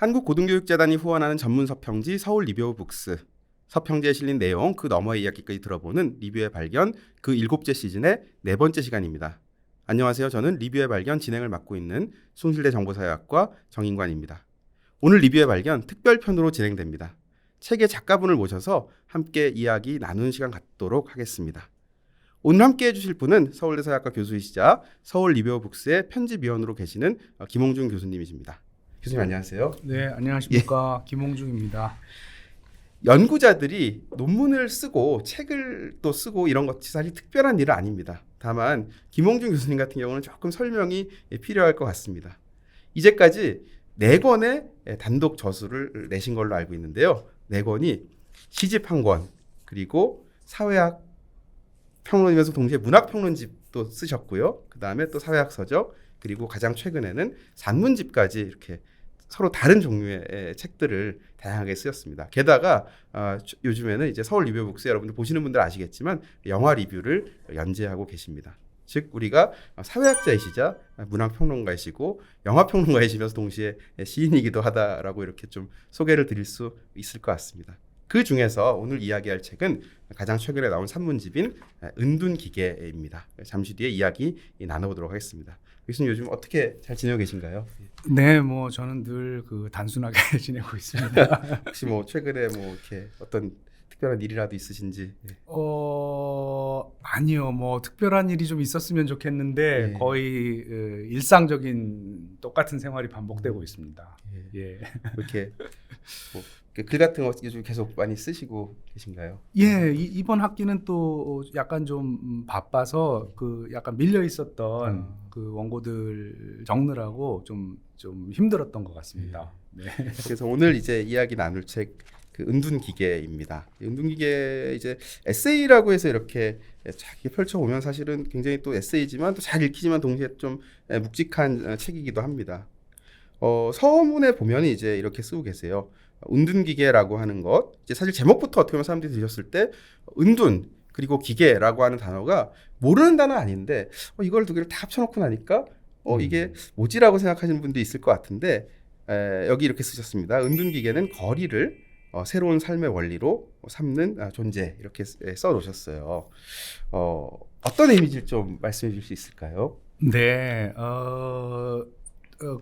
한국고등교육재단이 후원하는 전문 서평지 서울 리뷰 오브 북스. 서평지에 실린 내용, 그 너머의 이야기까지 들어보는 리뷰의 발견 그 7째 시즌의 4번째 시간입니다. 안녕하세요. 저는 리뷰의 발견 진행을 맡고 있는 숭실대 정보사회학과 정인관입니다. 오늘 리뷰의 발견 특별편으로 진행됩니다. 책의 작가분을 모셔서 함께 이야기 나누는 시간 갖도록 하겠습니다. 오늘 함께 해주실 분은 서울대 사회학과 교수이시자 서울 리뷰 오브 북스의 편집위원으로 계시는 김홍준 교수님이십니다. 교수님 안녕하세요. 네, 안녕하십니까. 김홍중입니다. 연구자들이 논문을 쓰고 책을 또 쓰고 이런 것이 사실 특별한 일은 아닙니다. 다만 김홍준 교수님 같은 경우는 조금 설명이 필요할 것 같습니다. 이제까지 4권의 단독 저술을 내신 걸로 알고 있는데요. 4권이 시집 1권, 그리고 사회학 평론이면서 동시에 문학평론집도 쓰셨고요. 그 다음에 또 사회학 서적, 그리고 가장 최근에는 산문집까지 이렇게 서로 다른 종류의 책들을 다양하게 쓰였습니다. 게다가 요즘에는 이제 서울 리뷰 북스 여러분들 보시는 분들 아시겠지만 영화 리뷰를 연재하고 계십니다. 즉 우리가 사회학자이시자 문학평론가이시고 영화평론가이시면서 동시에 시인이기도 하다라고 이렇게 좀 소개를 드릴 수 있을 것 같습니다. 그 중에서 오늘 이야기할 책은 가장 최근에 나온 산문집인 은둔기계입니다. 잠시 뒤에 이야기 나눠보도록 하겠습니다. 교수님 요즘 어떻게 잘 지내고 계신가요? 네, 뭐 저는 늘 단순하게 지내고 있습니다. 혹시 뭐 최근에 뭐 이렇게 어떤 특별한 일이라도 있으신지? 아니요, 뭐 특별한 일이 좀 있었으면 좋겠는데 예. 거의 일상적인 똑같은 생활이 반복되고 있습니다. 예. 이렇게 뭐 글 같은 거 요즘 계속 많이 쓰시고 계신가요? 예, 이번 학기는 또 약간 좀 바빠서 약간 밀려 있었던 그 원고들 적느라고 좀 힘들었던 것 같습니다. 네. 그래서 오늘 이제 이야기 나눌 책 그 은둔기계입니다. 은둔기계 이제 에세이라고 해서 이렇게 쫙 펼쳐보면 사실은 굉장히 또 에세이지만 또 잘 읽히지만 동시에 좀 묵직한 책이기도 합니다. 서문에 보면 이제 이렇게 쓰고 계세요. 은둔기계라고 하는 것, 이제 사실 제목부터 어떻게 보면 사람들이 들으셨을 때 은둔 그리고 기계라고 하는 단어가 모르는 단어 아닌데 이걸 두 개를 다 합쳐놓고 나니까 이게 뭐지라고 생각하시는 분도 있을 것 같은데 여기 이렇게 쓰셨습니다. 은둔기계는 거리를 새로운 삶의 원리로 삼는 존재 이렇게 써놓으셨어요. 어떤 의미인지 좀 말씀해 주실 수 있을까요? 네,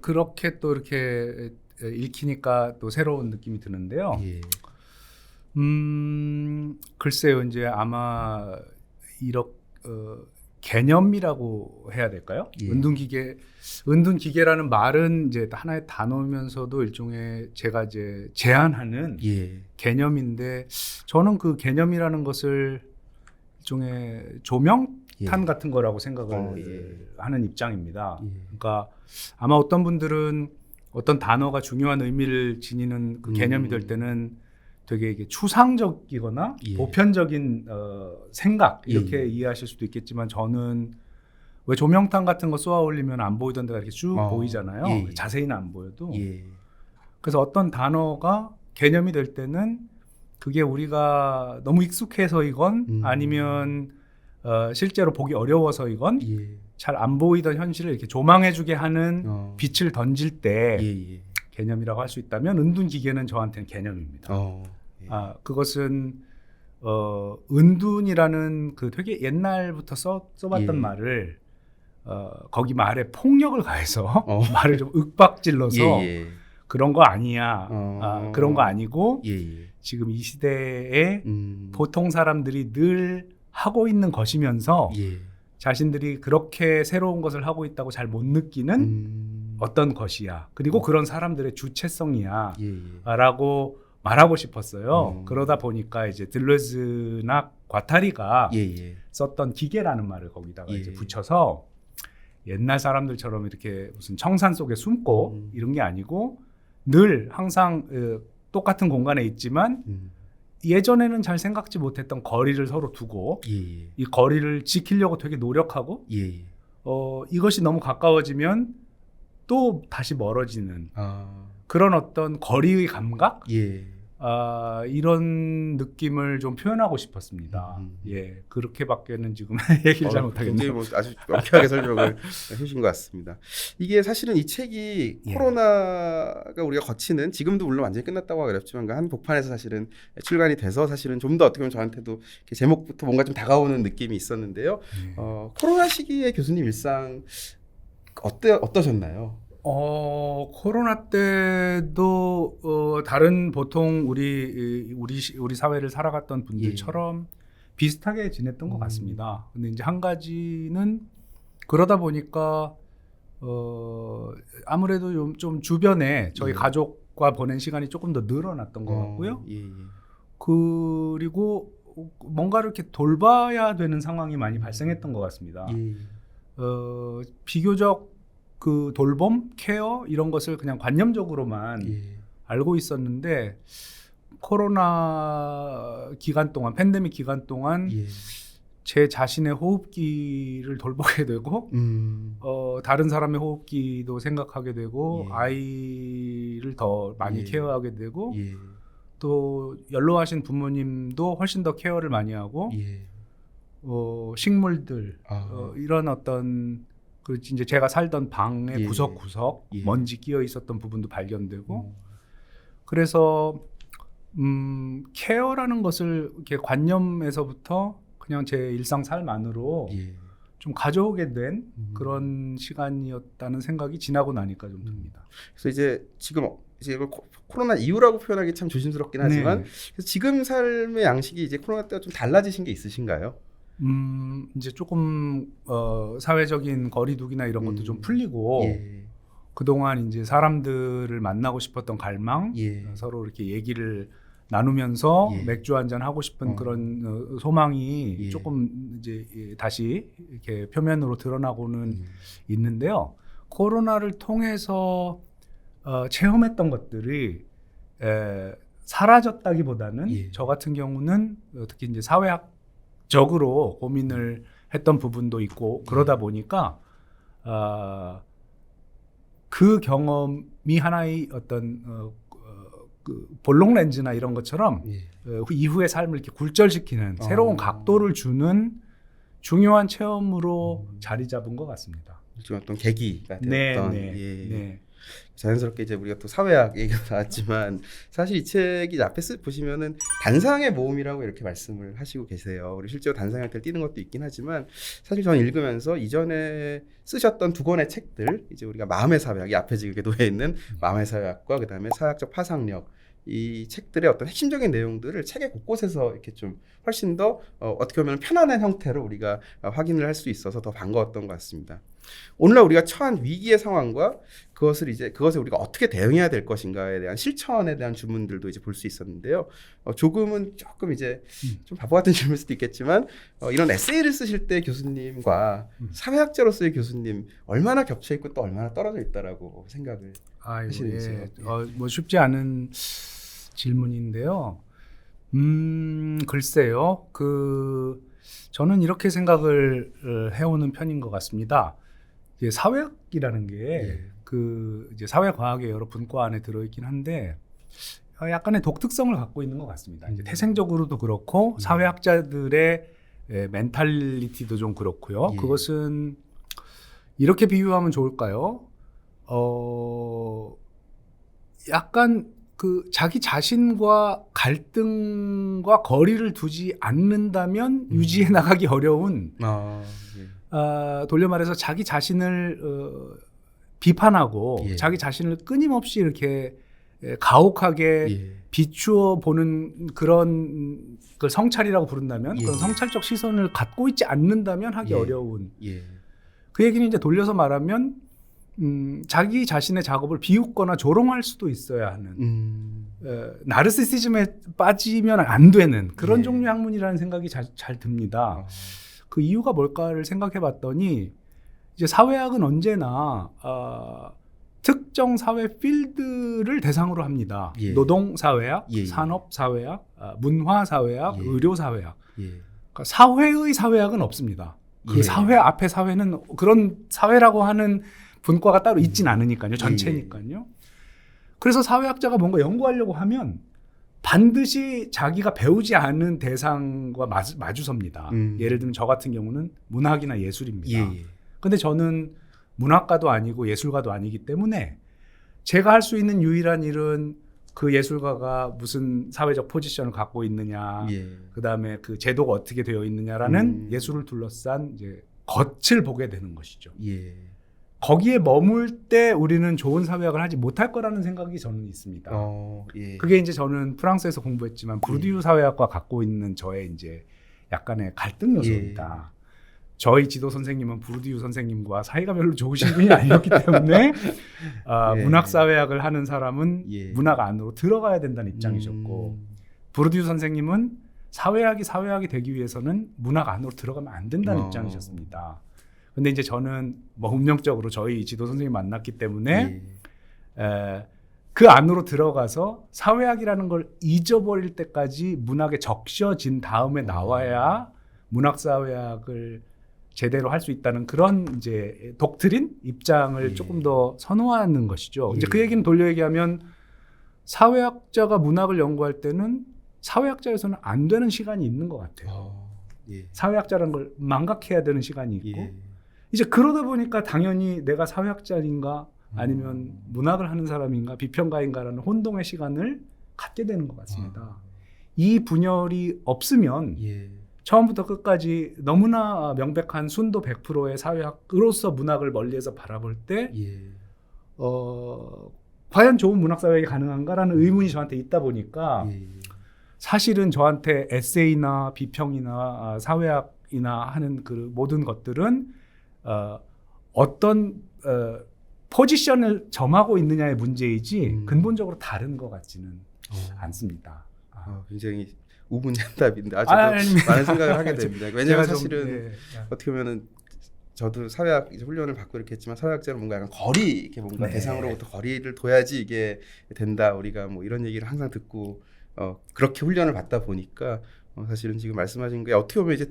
그렇게 또 이렇게 읽히니까 또 새로운 느낌이 드는데요. 예. 글쎄요, 이제 아마 개념이라고 해야 될까요? 예. 은둔기계라는 말은 이제 하나의 단어면서도 일종의 제가 이제 제안하는 예. 개념인데 저는 그 개념이라는 것을 일종의 조명탄 같은 거라고 생각을 하는 입장입니다. 그러니까 아마 어떤 분들은 어떤 단어가 중요한 의미를 지니는 그 개념이 될 때는 되게 이게 추상적이거나 보편적인 생각 이렇게 이해하실 수도 있겠지만 저는 왜 조명탄 같은 거 쏘아 올리면 안 보이던 데가 이렇게 쭉 보이잖아요. 자세히는 안 보여도. 그래서 어떤 단어가 개념이 될 때는 그게 우리가 너무 익숙해서이건 아니면 실제로 보기 어려워서이건 잘 안 보이던 현실을 이렇게 조망해주게 하는 빛을 던질 때 개념이라고 할 수 있다면 은둔기계는 저한테는 개념입니다. 그것은 은둔이라는 그 되게 옛날부터 써봤던 말을 거기 말에 폭력을 가해서 말을 좀 윽박질러서 그런 거 아니야. 그런 거 아니고 지금 이 시대에 보통 사람들이 늘 하고 있는 것이면서 자신들이 그렇게 새로운 것을 하고 있다고 잘 못 느끼는 어떤 것이야. 그리고 그런 사람들의 주체성이야. 라고 말하고 싶었어요. 그러다 보니까 이제 들레즈나 과타리가 썼던 기계라는 말을 거기다가 이제 붙여서 옛날 사람들처럼 이렇게 무슨 청산 속에 숨고 이런 게 아니고 늘 항상 똑같은 공간에 있지만 예전에는 잘 생각지 못했던 거리를 서로 두고 이 거리를 지키려고 되게 노력하고 이것이 너무 가까워지면 또 다시 멀어지는 그런 어떤 거리의 감각 이런 느낌을 좀 표현하고 싶었습니다. 예, 그렇게밖에는 지금 얘기를 잘 못하겠네요. 굉장히 뭐 아주 명쾌하게 설명을 해주신 것 같습니다. 이게 사실은 이 책이 코로나가 우리가 거치는, 지금도 물론 완전히 끝났다고 하기 어렵지만 그 한 복판에서 사실은 출간이 돼서 사실은 좀 더 어떻게 보면 저한테도 이렇게 제목부터 뭔가 좀 다가오는 느낌이 있었는데요. 코로나 시기에 교수님 일상 어떠셨나요? 코로나 때도 다른 보통 우리 사회를 살아갔던 분들처럼 비슷하게 지냈던 것 같습니다. 근데 이제 한 가지는 그러다 보니까 아무래도 좀 주변에 저희 가족과 보낸 시간이 조금 더 늘어났던 것 같고요. 그리고 뭔가를 이렇게 돌봐야 되는 상황이 많이 발생했던 것 같습니다. 비교적 그 돌봄, 케어 이런 것을 그냥 관념적으로만 알고 있었는데 코로나 기간 동안, 팬데믹 기간 동안 제 자신의 호흡기를 돌보게 되고 다른 사람의 호흡기도 생각하게 되고 아이를 더 많이 케어하게 되고 또 연로하신 부모님도 훨씬 더 케어를 많이 하고 식물들 이런 어떤 그 이제 제가 살던 방의 구석구석 먼지 끼어 있었던 부분도 발견되고 그래서 케어라는 것을 이렇게 관념에서부터 그냥 제 일상 삶 안으로 좀 가져오게 된 그런 시간이었다는 생각이 지나고 나니까 좀 듭니다. 그래서 이제 지금 이제 이걸 코로나 이후라고 표현하기 참 조심스럽긴 하지만 그래서 지금 삶의 양식이 이제 코로나 때와 좀 달라지신 게 있으신가요? 이제 조금 사회적인 거리두기나 이런 것도 좀 풀리고 그동안 이제 사람들을 만나고 싶었던 갈망, 서로 이렇게 얘기를 나누면서 맥주 한잔 하고 싶은 그런 소망이 조금 이제 다시 이렇게 표면으로 드러나고는 있는데요. 코로나를 통해서 체험했던 것들이 사라졌다기보다는 저 같은 경우는 특히 이제 사회학적으로 고민을 했던 부분도 있고 그러다 보니까 그 경험이 하나의 어떤 그 볼록 렌즈나 이런 것처럼 이후의 삶을 이렇게 굴절시키는 새로운 각도를 주는 중요한 체험으로 자리 잡은 것 같습니다. 어떤 계기가 되었던. 자연스럽게 이제 우리가 또 사회학 얘기가 나왔지만 사실 이 책이 앞에 보시면은 단상의 모험이라고 이렇게 말씀을 하시고 계세요. 우리 실제로 단상학을 띄는 것도 있긴 하지만 사실 저는 읽으면서 이전에 쓰셨던 두 권의 책들, 이제 우리가 마음의 사회학, 이 앞에 지금 놓여 있는 마음의 사회학과 그다음에 사회학적 파상력, 이 책들의 어떤 핵심적인 내용들을 책의 곳곳에서 이렇게 좀 훨씬 더 어떻게 보면 편안한 형태로 우리가 확인을 할 수 있어서 더 반가웠던 것 같습니다. 오늘날 우리가 처한 위기의 상황과 그것에 우리가 어떻게 대응해야 될 것인가에 대한 실천에 대한 주문들도 이제 볼 수 있었는데요. 조금 이제 좀 바보 같은 질문일 수도 있겠지만 이런 에세이를 쓰실 때 교수님과 사회학자로서의 교수님 얼마나 겹쳐 있고 또 얼마나 떨어져 있다라고 생각을 하시는지요? 뭐 쉽지 않은 질문인데요. 글쎄요. 저는 이렇게 생각을 해오는 편인 것 같습니다. 이제 사회학이라는 게 이제 사회과학의 여러 분과 안에 들어있긴 한데 약간의 독특성을 갖고 있는 것 같습니다. 이제 태생적으로도 그렇고 사회학자들의 멘탈리티도 좀 그렇고요. 그것은 이렇게 비유하면 좋을까요? 약간 자기 자신과 갈등과 거리를 두지 않는다면 유지해 나가기 어려운 돌려 말해서 자기 자신을 비판하고 자기 자신을 끊임없이 이렇게 가혹하게 비추어 보는 그런 걸 성찰이라고 부른다면 그런 성찰적 시선을 갖고 있지 않는다면 하기 어려운 그 얘기는 이제 돌려서 말하면 자기 자신의 작업을 비웃거나 조롱할 수도 있어야 하는 나르시시즘에 빠지면 안 되는 그런 종류의 학문이라는 생각이 잘 듭니다. 그 이유가 뭘까를 생각해 봤더니 이제 사회학은 언제나 특정 사회 필드를 대상으로 합니다. 노동사회학, 산업사회학, 문화사회학, 의료사회학. 그러니까 사회의 사회학은 없습니다. 그 사회 앞에 사회는 그런 사회라고 하는 분과가 따로 있진 않으니까요. 전체니까요. 그래서 사회학자가 뭔가 연구하려고 하면 반드시 자기가 배우지 않은 대상과 마주섭니다. 예를 들면 저 같은 경우는 문학이나 예술입니다. 근데 저는 문학가도 아니고 예술가도 아니기 때문에 제가 할 수 있는 유일한 일은 그 예술가가 무슨 사회적 포지션을 갖고 있느냐, 그다음에 그 제도가 어떻게 되어 있느냐라는 예술을 둘러싼 이제 겉을 보게 되는 것이죠. 거기에 머물 때 우리는 좋은 사회학을 하지 못할 거라는 생각이 저는 있습니다. 그게 이제 저는 프랑스에서 공부했지만 부르디유 사회학과 갖고 있는 저의 이제 약간의 갈등 요소입니다. 저희 지도 선생님은 부르디유 선생님과 사이가 별로 좋으신 분이 아니었기 때문에 문학 사회학을 하는 사람은 문학 안으로 들어가야 된다는 입장이셨고 부르디유 선생님은 사회학이 되기 위해서는 문학 안으로 들어가면 안 된다는 입장이셨습니다. 근데 이제 저는 뭐 운명적으로 저희 지도 선생님 만났기 때문에 그 안으로 들어가서 사회학이라는 걸 잊어버릴 때까지 문학에 적셔진 다음에 나와야 문학 사회학을 제대로 할 수 있다는 그런 이제 독트린 입장을 조금 더 선호하는 것이죠. 이제 그 얘기는 돌려 얘기하면 사회학자가 문학을 연구할 때는 사회학자에서는 안 되는 시간이 있는 것 같아요. 사회학자라는 걸 망각해야 되는 시간이 있고 이제 그러다 보니까 당연히 내가 사회학자인가 아니면 문학을 하는 사람인가 비평가인가라는 혼동의 시간을 갖게 되는 것 같습니다. 이 분열이 없으면 처음부터 끝까지 너무나 명백한 순도 100%의 사회학으로서 문학을 멀리에서 바라볼 때 과연 좋은 문학사회학이 가능한가라는 의문이 저한테 있다 보니까 사실은 저한테 에세이나 비평이나 사회학이나 하는 그 모든 것들은 어떤 포지션을 점하고 있느냐의 문제이지 근본적으로 다른 것 같지는 않습니다. 굉장히 우문현답인데 많은 생각을 하게 됩니다. 왜냐하면 사실은 어떻게 보면은 저도 사회학 이제 훈련을 받고 이렇게 했지만 사회학자는 뭔가 약간 거리 이렇게 뭔가 대상으로부터 거리를 둬야지 이게 된다. 우리가 뭐 이런 얘기를 항상 듣고 그렇게 훈련을 받다 보니까 사실은 지금 말씀하신 게 어떻게 보면 이제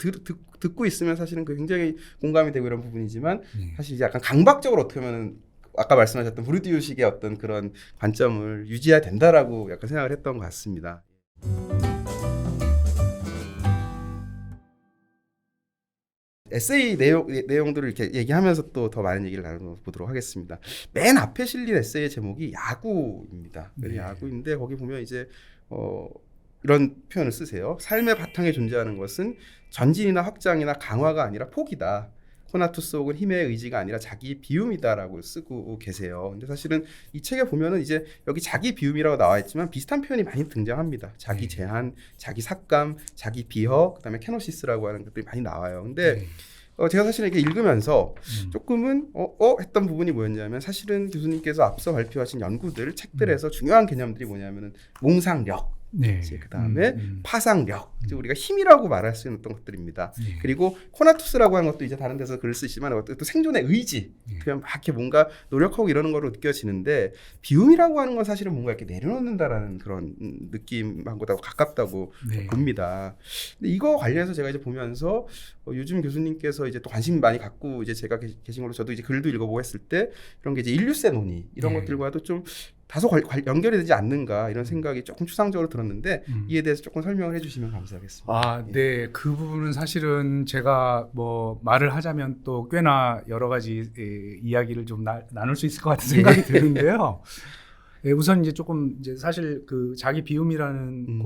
듣고 있으면 사실은 그 굉장히 공감이 되고 이런 부분이지만 사실 이제 약간 강박적으로 어떻게 보면은 아까 말씀하셨던 부르디유식의 어떤 그런 관점을 유지해야 된다라고 약간 생각을 했던 것 같습니다. 에세이 내용들을 이렇게 얘기하면서 또 더 많은 얘기를 나눠보도록 하겠습니다. 맨 앞에 실린 에세이의 제목이 야구입니다. 야구인데 거기 보면 이제 이런 표현을 쓰세요. 삶의 바탕에 존재하는 것은 전진이나 확장이나 강화가 아니라 포기다. 코나투스 혹은 힘의 의지가 아니라 자기 비움이다라고 쓰고 계세요. 근데 사실은 이 책에 보면은 이제 여기 자기 비움이라고 나와 있지만 비슷한 표현이 많이 등장합니다. 자기 제한, 자기 삭감, 자기 비허, 그다음에 케노시스라고 하는 것들이 많이 나와요. 근데 제가 사실 이렇게 읽으면서 조금은 했던 부분이 뭐였냐면 사실은 교수님께서 앞서 발표하신 연구들, 책들에서 중요한 개념들이 뭐냐면은 몽상력, 그다음에 파상력, 우리가 힘이라고 말할 수 있는 어떤 것들입니다. 그리고 코나투스라고 하는 것도 이제 다른 데서 글을 쓰시지만 또 생존의 의지, 그냥 막 이렇게 뭔가 노력하고 이러는 거로 느껴지는데 비움이라고 하는 건 사실은 뭔가 이렇게 내려놓는다라는 그런 느낌하고 가깝다고 봅니다. 근데 이거 관련해서 제가 이제 보면서 요즘 교수님께서 이제 또 관심 많이 갖고 이제 제가 계신 걸로 저도 이제 글도 읽어보고 했을 때 이런 게 이제 인류세 논의 이런 것들과도 좀 다소 연결이 되지 않는가 이런 생각이 조금 추상적으로 들었는데 이에 대해서 조금 설명을 해주시면 감사하겠습니다. 네, 그 부분은 사실은 제가 뭐 말을 하자면 또 꽤나 여러 가지 이야기를 좀 나눌 수 있을 것 같은 생각이 드는데요. 우선 이제 조금 이제 사실 그 자기 비움이라는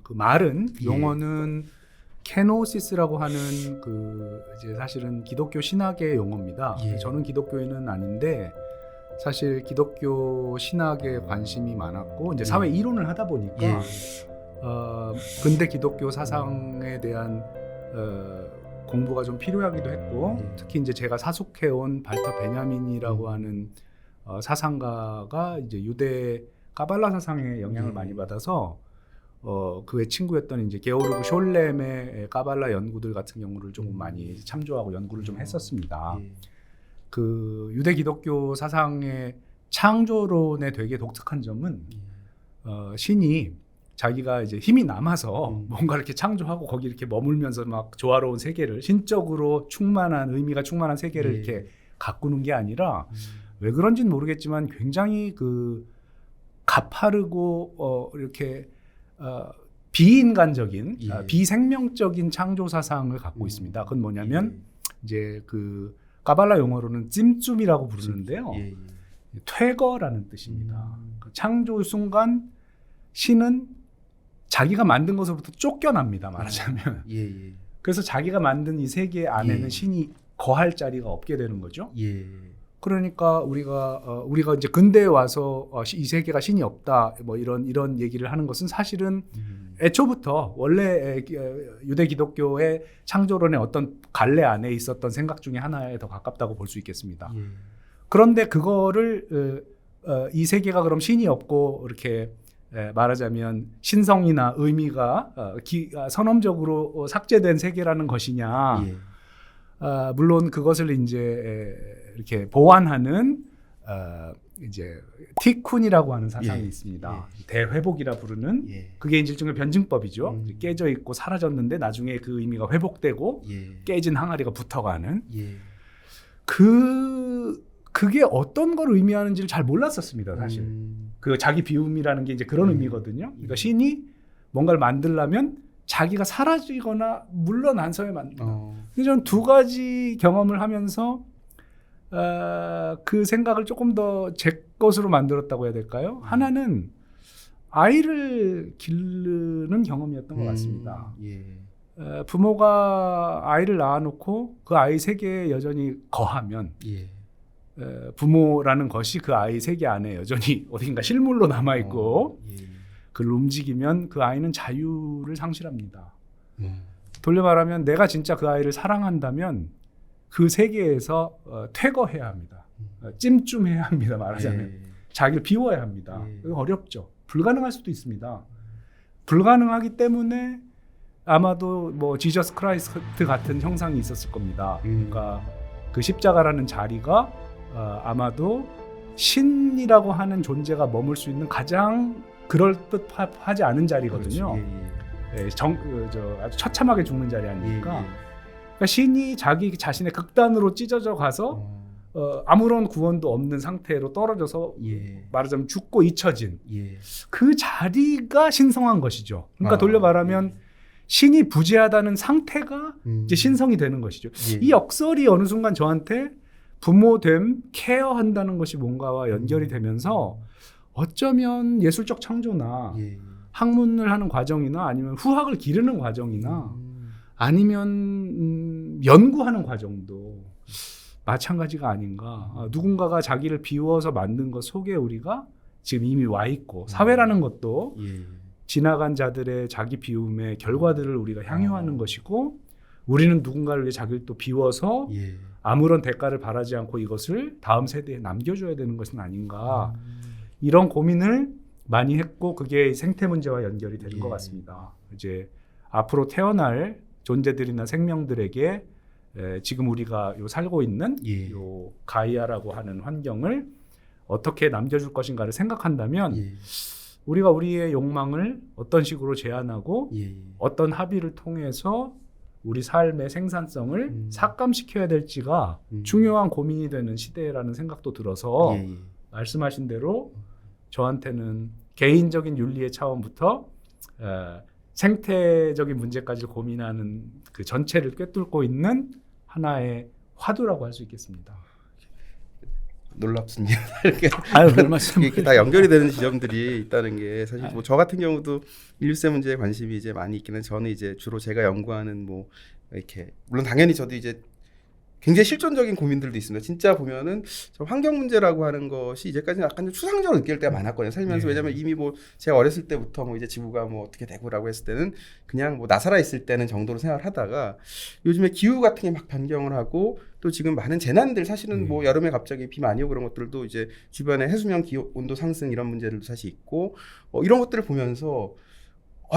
그 말은 용어는 케노시스라고 하는 그 이제 사실은 기독교 신학의 용어입니다. 저는 기독교인은 아닌데. 사실 기독교 신학에 관심이 많았고 이제 사회 이론을 하다 보니까 근대 기독교 사상에 대한 공부가 좀 필요하기도 했고 특히 이제 제가 사속해온 발터 베냐민이라고 하는 사상가가 이제 유대 까발라 사상에 영향을 많이 받아서 그의 친구였던 이제 게오르그 숄렘의 까발라 연구들 같은 경우를 좀 많이 참조하고 연구를 좀 했었습니다. 그 유대 기독교 사상의 창조론의 되게 독특한 점은 신이 자기가 이제 힘이 남아서 뭔가 이렇게 창조하고 거기 이렇게 머물면서 막 조화로운 세계를 신적으로 충만한 의미가 충만한 세계를 이렇게 가꾸는 게 아니라 왜 그런지는 모르겠지만 굉장히 그 가파르고 이렇게 비인간적인, 예. 비생명적인 창조 사상을 갖고 있습니다. 그건 뭐냐면 이제 그 까발라 용어로는 찜쫌이라고 부르는데요. 퇴거라는 뜻입니다. 그 창조 순간 신은 자기가 만든 것으로부터 쫓겨납니다. 말하자면. 그래서 자기가 만든 이 세계 안에는 신이 거할 자리가 없게 되는 거죠. 그러니까 우리가 이제 근대에 와서 이 세계가 신이 없다 뭐 이런 얘기를 하는 것은 사실은 애초부터 원래 유대 기독교의 창조론의 어떤 갈래 안에 있었던 생각 중에 하나에 더 가깝다고 볼 수 있겠습니다. 그런데 그거를 이 세계가 그럼 신이 없고 이렇게 말하자면 신성이나 의미가 선언적으로 삭제된 세계라는 것이냐? 물론 그것을 이제 이렇게 보완하는 이제 티쿤이라고 하는 사상이 있습니다. 대회복이라 부르는 그게 이제 일종의 변증법이죠. 깨져 있고 사라졌는데 나중에 그 의미가 회복되고 깨진 항아리가 붙어가는 그게 어떤 걸 의미하는지를 잘 몰랐었습니다. 사실 그 자기 비움이라는 게 이제 그런 의미거든요. 그러니까 신이 뭔가를 만들려면 자기가 사라지거나 물러난서야 만든다. 근데 저는 두 가지 경험을 하면서 그 생각을 조금 더 제 것으로 만들었다고 해야 될까요? 하나는 아이를 기르는 경험이었던 것 같습니다. 부모가 아이를 낳아놓고 그 아이 세계에 여전히 거하면 부모라는 것이 그 아이 세계 안에 여전히 어딘가 실물로 남아있고 그걸 움직이면 그 아이는 자유를 상실합니다. 돌려 말하면 내가 진짜 그 아이를 사랑한다면 그 세계에서 퇴거해야 합니다. 찜쫌해야 합니다. 말하자면 자기를 비워야 합니다. 어렵죠. 불가능할 수도 있습니다. 불가능하기 때문에 아마도 뭐 지저스 크라이스트 같은 형상이 있었을 겁니다. 그러니까 그 십자가라는 자리가 아마도 신이라고 하는 존재가 머물 수 있는 가장 그럴듯하지 않은 자리거든요. 아주 처참하게 죽는 자리 아닙니까? 그러니까 신이 자기 자신의 극단으로 찢어져 가서 아무런 구원도 없는 상태로 떨어져서 말하자면 죽고 잊혀진 그 자리가 신성한 것이죠. 그러니까 돌려 말하면 신이 부재하다는 상태가 이제 신성이 되는 것이죠. 이 역설이 어느 순간 저한테 부모됨, 케어한다는 것이 뭔가와 연결이 되면서 어쩌면 예술적 창조나 학문을 하는 과정이나 아니면 후학을 기르는 과정이나 아니면 연구하는 과정도 마찬가지가 아닌가. 누군가가 자기를 비워서 만든 것 속에 우리가 지금 이미 와 있고 사회라는 것도 지나간 자들의 자기 비움의 결과들을 우리가 향유하는 것이고 우리는 누군가를 위해 자기를 또 비워서 아무런 대가를 바라지 않고 이것을 다음 세대에 남겨줘야 되는 것은 아닌가. 이런 고민을 많이 했고 그게 생태 문제와 연결이 되는 것 같습니다. 이제 앞으로 태어날 존재들이나 생명들에게 지금 우리가 살고 있는 요 가이아라고 하는 환경을 어떻게 남겨줄 것인가를 생각한다면 우리가 우리의 욕망을 어떤 식으로 제한하고 어떤 합의를 통해서 우리 삶의 생산성을 삭감시켜야 될지가 중요한 고민이 되는 시대라는 생각도 들어서 말씀하신 대로 저한테는 개인적인 윤리의 차원부터 생태적인 문제까지 고민하는 그 전체를 꿰뚫고 있는 하나의 화두라고 할 수 있겠습니다. 놀랍습니다. 이렇게, 이렇게 다 연결이 되는 지점들이 있다는 게 사실 뭐 저 같은 경우도 인류세 문제에 관심이 이제 많이 있기는 저는 이제 주로 제가 연구하는 뭐 이렇게 물론 당연히 저도 이제 굉장히 실존적인 고민들도 있습니다. 진짜 보면은 환경 문제라고 하는 것이 이제까지는 약간 좀 추상적으로 느낄 때가 많았거든요. 살면서 왜냐면 이미 뭐 제가 어렸을 때부터 뭐 이제 지구가 뭐 어떻게 되고라고 했을 때는 그냥 뭐 나 살아 있을 때는 정도로 생각을 하다가 요즘에 기후 같은 게 막 변경을 하고 또 지금 많은 재난들 사실은 뭐 여름에 갑자기 비 많이 오고 그런 것들도 이제 주변에 해수면 기온 온도 상승 이런 문제들도 사실 있고 이런 것들을 보면서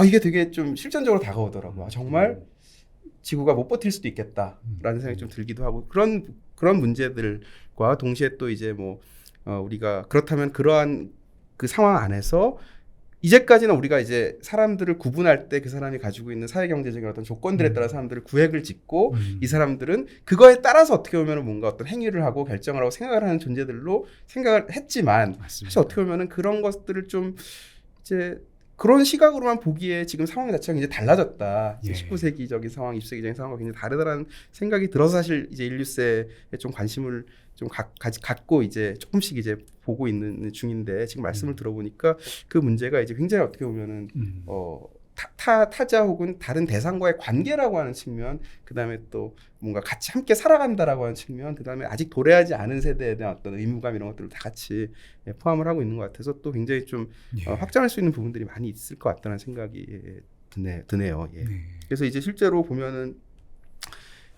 이게 되게 좀 실전적으로 다가오더라고요. 정말 지구가 못 버틸 수도 있겠다라는 생각이 좀 들기도 하고 그런 문제들과 동시에 또 이제 뭐 우리가 그렇다면 그러한 그 상황 안에서 이제까지는 우리가 이제 사람들을 구분할 때 그 사람이 가지고 있는 사회경제적인 어떤 조건들에 따라 사람들을 구획을 짓고 이 사람들은 그거에 따라서 어떻게 보면 뭔가 어떤 행위를 하고 결정을 하고 생각을 하는 존재들로 생각을 했지만 맞습니다. 사실 어떻게 보면은 그런 것들을 좀 이제 그런 시각으로만 보기에 지금 상황 자체가 굉장히 달라졌다. 예. 19세기적인 상황, 20세기적인 상황과 굉장히 다르다라는 생각이 들어서 사실 이제 인류세에 좀 관심을 좀 갖고 이제 조금씩 이제 보고 있는 중인데 지금 말씀을 들어보니까 그 문제가 이제 굉장히 어떻게 보면은 타자 혹은 다른 대상과의 관계라고 하는 측면, 그 다음에 또 뭔가 같이 함께 살아간다라고 하는 측면, 그 다음에 아직 도래하지 않은 세대에 대한 어떤 의무감 이런 것들을 다 같이 포함을 하고 있는 것 같아서 또 굉장히 좀 확장할 수 있는 부분들이 많이 있을 것 같다는 생각이 드네요. 예. 그래서 이제 실제로 보면은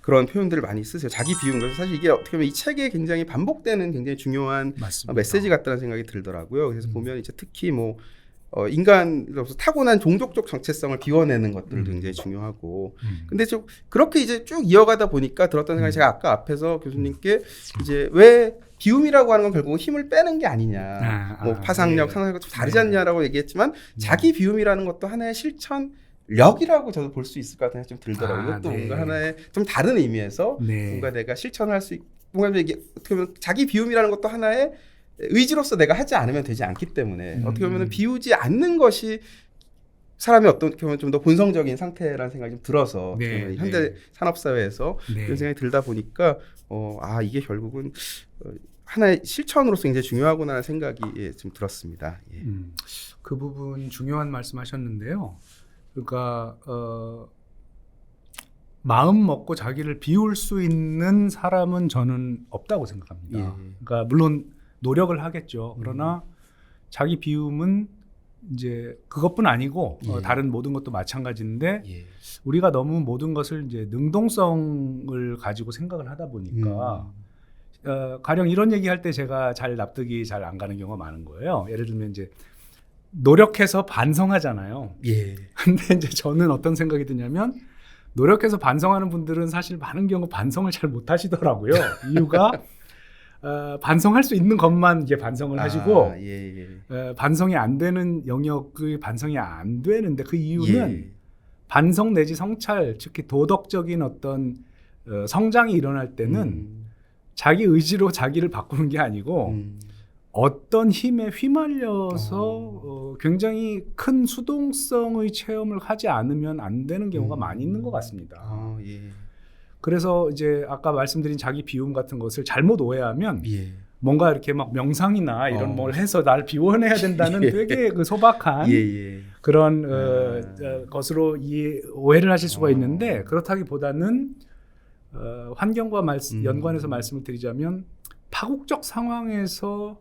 그런 표현들을 많이 쓰세요. 자기 비움. 그래서 사실 이게 어떻게 보면 이 책에 굉장히 반복되는 굉장히 중요한 맞습니다. 메시지 같다는 생각이 들더라고요. 그래서 보면 이제 특히 뭐 인간으로서 타고난 종족적 정체성을 비워내는 것들도 굉장히 중요하고, 근데 좀 그렇게 이제 쭉 이어가다 보니까 들었던 생각이 제가 아까 앞에서 교수님께 이제 왜 비움이라고 하는 건 결국 힘을 빼는 게 아니냐, 뭐 파상력, 네. 상상력과 좀 다르지 않냐라고 얘기했지만 자기 비움이라는 것도 하나의 실천력이라고 저도 볼 수 있을 것 같은 생각이 좀 들더라고요. 이것도 뭔가 하나의 좀 다른 의미에서 뭔가 내가 실천할 수 있고, 뭔가 이게 어떻게 보면 자기 비움이라는 것도 하나의 의지로서 내가 하지 않으면 되지 않기 때문에 어떻게 보면 비우지 않는 것이 사람이 어떻게 보면 좀 더 본성적인 상태라는 생각이 좀 들어서 현대 산업 사회에서 그런 생각이 들다 보니까 이게 결국은 하나의 실천으로서 굉장히 중요하구나라는 생각이 좀 들었습니다. 예. 그 부분 중요한 말씀하셨는데요. 그러니까 마음 먹고 자기를 비울 수 있는 사람은 저는 없다고 생각합니다. 그러니까 물론 노력을 하겠죠. 그러나 자기 비움은 이제 그것뿐 아니고 다른 모든 것도 마찬가지인데 우리가 너무 모든 것을 이제 능동성을 가지고 생각을 하다 보니까 가령 이런 얘기할 때 제가 잘 납득이 잘 안 가는 경우가 많은 거예요. 예를 들면 이제 노력해서 반성하잖아요. 근데 이제 저는 어떤 생각이 드냐면 노력해서 반성하는 분들은 사실 많은 경우 반성을 잘 못 하시더라고요. 이유가 반성할 수 있는 것만 이제 반성을 하시고 반성이 안 되는 영역의 반성이 안 되는데 그 이유는 반성 내지 성찰, 특히 도덕적인 어떤 성장이 일어날 때는 자기 의지로 자기를 바꾸는 게 아니고 어떤 힘에 휘말려서 굉장히 큰 수동성의 체험을 하지 않으면 안 되는 경우가 많이 있는 것 같습니다. 그래서 이제 아까 말씀드린 자기 비움 같은 것을 잘못 오해하면 뭔가 이렇게 막 명상이나 이런 뭘 해서 날 비워내야 된다는 되게 그 소박한 그런 것으로 오해를 하실 수가 있는데 그렇다기보다는 환경과 연관해서 말씀을 드리자면 파국적 상황에서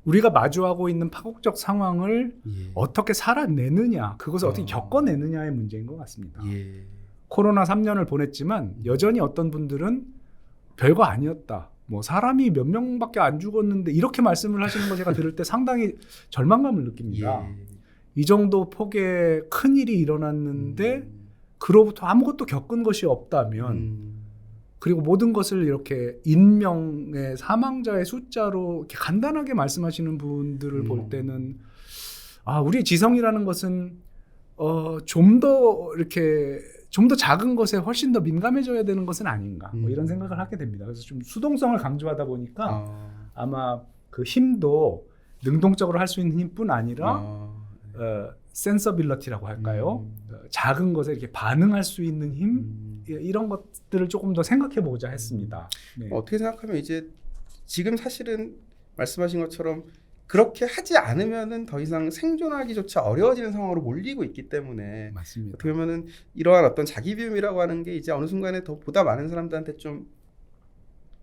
우리가 마주하고 있는 파국적 상황을 어떻게 살아내느냐, 그것을 어떻게 겪어내느냐의 문제인 것 같습니다. 코로나 3년을 보냈지만 여전히 어떤 분들은 별거 아니었다. 뭐 사람이 몇 명밖에 안 죽었는데 이렇게 말씀을 하시는 거 제가 들을 때 상당히 절망감을 느낍니다. 이 정도 폭의 큰일이 일어났는데 그로부터 아무것도 겪은 것이 없다면 그리고 모든 것을 이렇게 인명의 사망자의 숫자로 이렇게 간단하게 말씀하시는 분들을 볼 때는 우리의 지성이라는 것은 좀 더 작은 것에 훨씬 더 민감해져야 되는 것은 아닌가 뭐 이런 생각을 하게 됩니다. 그래서 좀 수동성을 강조하다 보니까 아마 그 힘도 능동적으로 할 수 있는 힘뿐 아니라 센서빌리티라고 할까요? 작은 것에 이렇게 반응할 수 있는 힘 이런 것들을 조금 더 생각해 보고자 했습니다. 어떻게 생각하면 이제 지금 사실은 말씀하신 것처럼 그렇게 하지 않으면은 더 이상 생존하기조차 어려워지는 상황으로 몰리고 있기 때문에 맞습니다. 어떻게 보면은 이러한 어떤 자기 비움이라고 하는 게 이제 어느 순간에 더 보다 많은 사람들한테 좀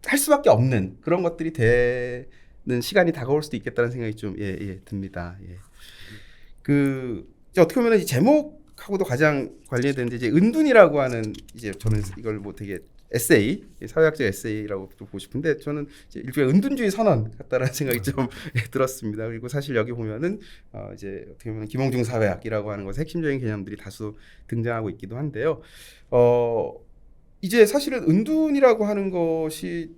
할 수밖에 없는 그런 것들이 되는 시간이 다가올 수도 있겠다는 생각이 좀 듭니다. 그 이제 어떻게 보면 이 제목하고도 가장 관련되는데 이제 은둔이라고 하는 이제 저는 이걸 뭐 되게 에세이, 사회학적 에세이라고 좀 보고 싶은데 저는 이제 일종의 은둔주의 선언 같다라는 생각이 좀 들었습니다. 그리고 사실 여기 보면은 이제 어떻게 보면 김홍중 사회학이라고 하는 것의 핵심적인 개념들이 다수 등장하고 있기도 한데요. 이제 사실은 은둔이라고 하는 것이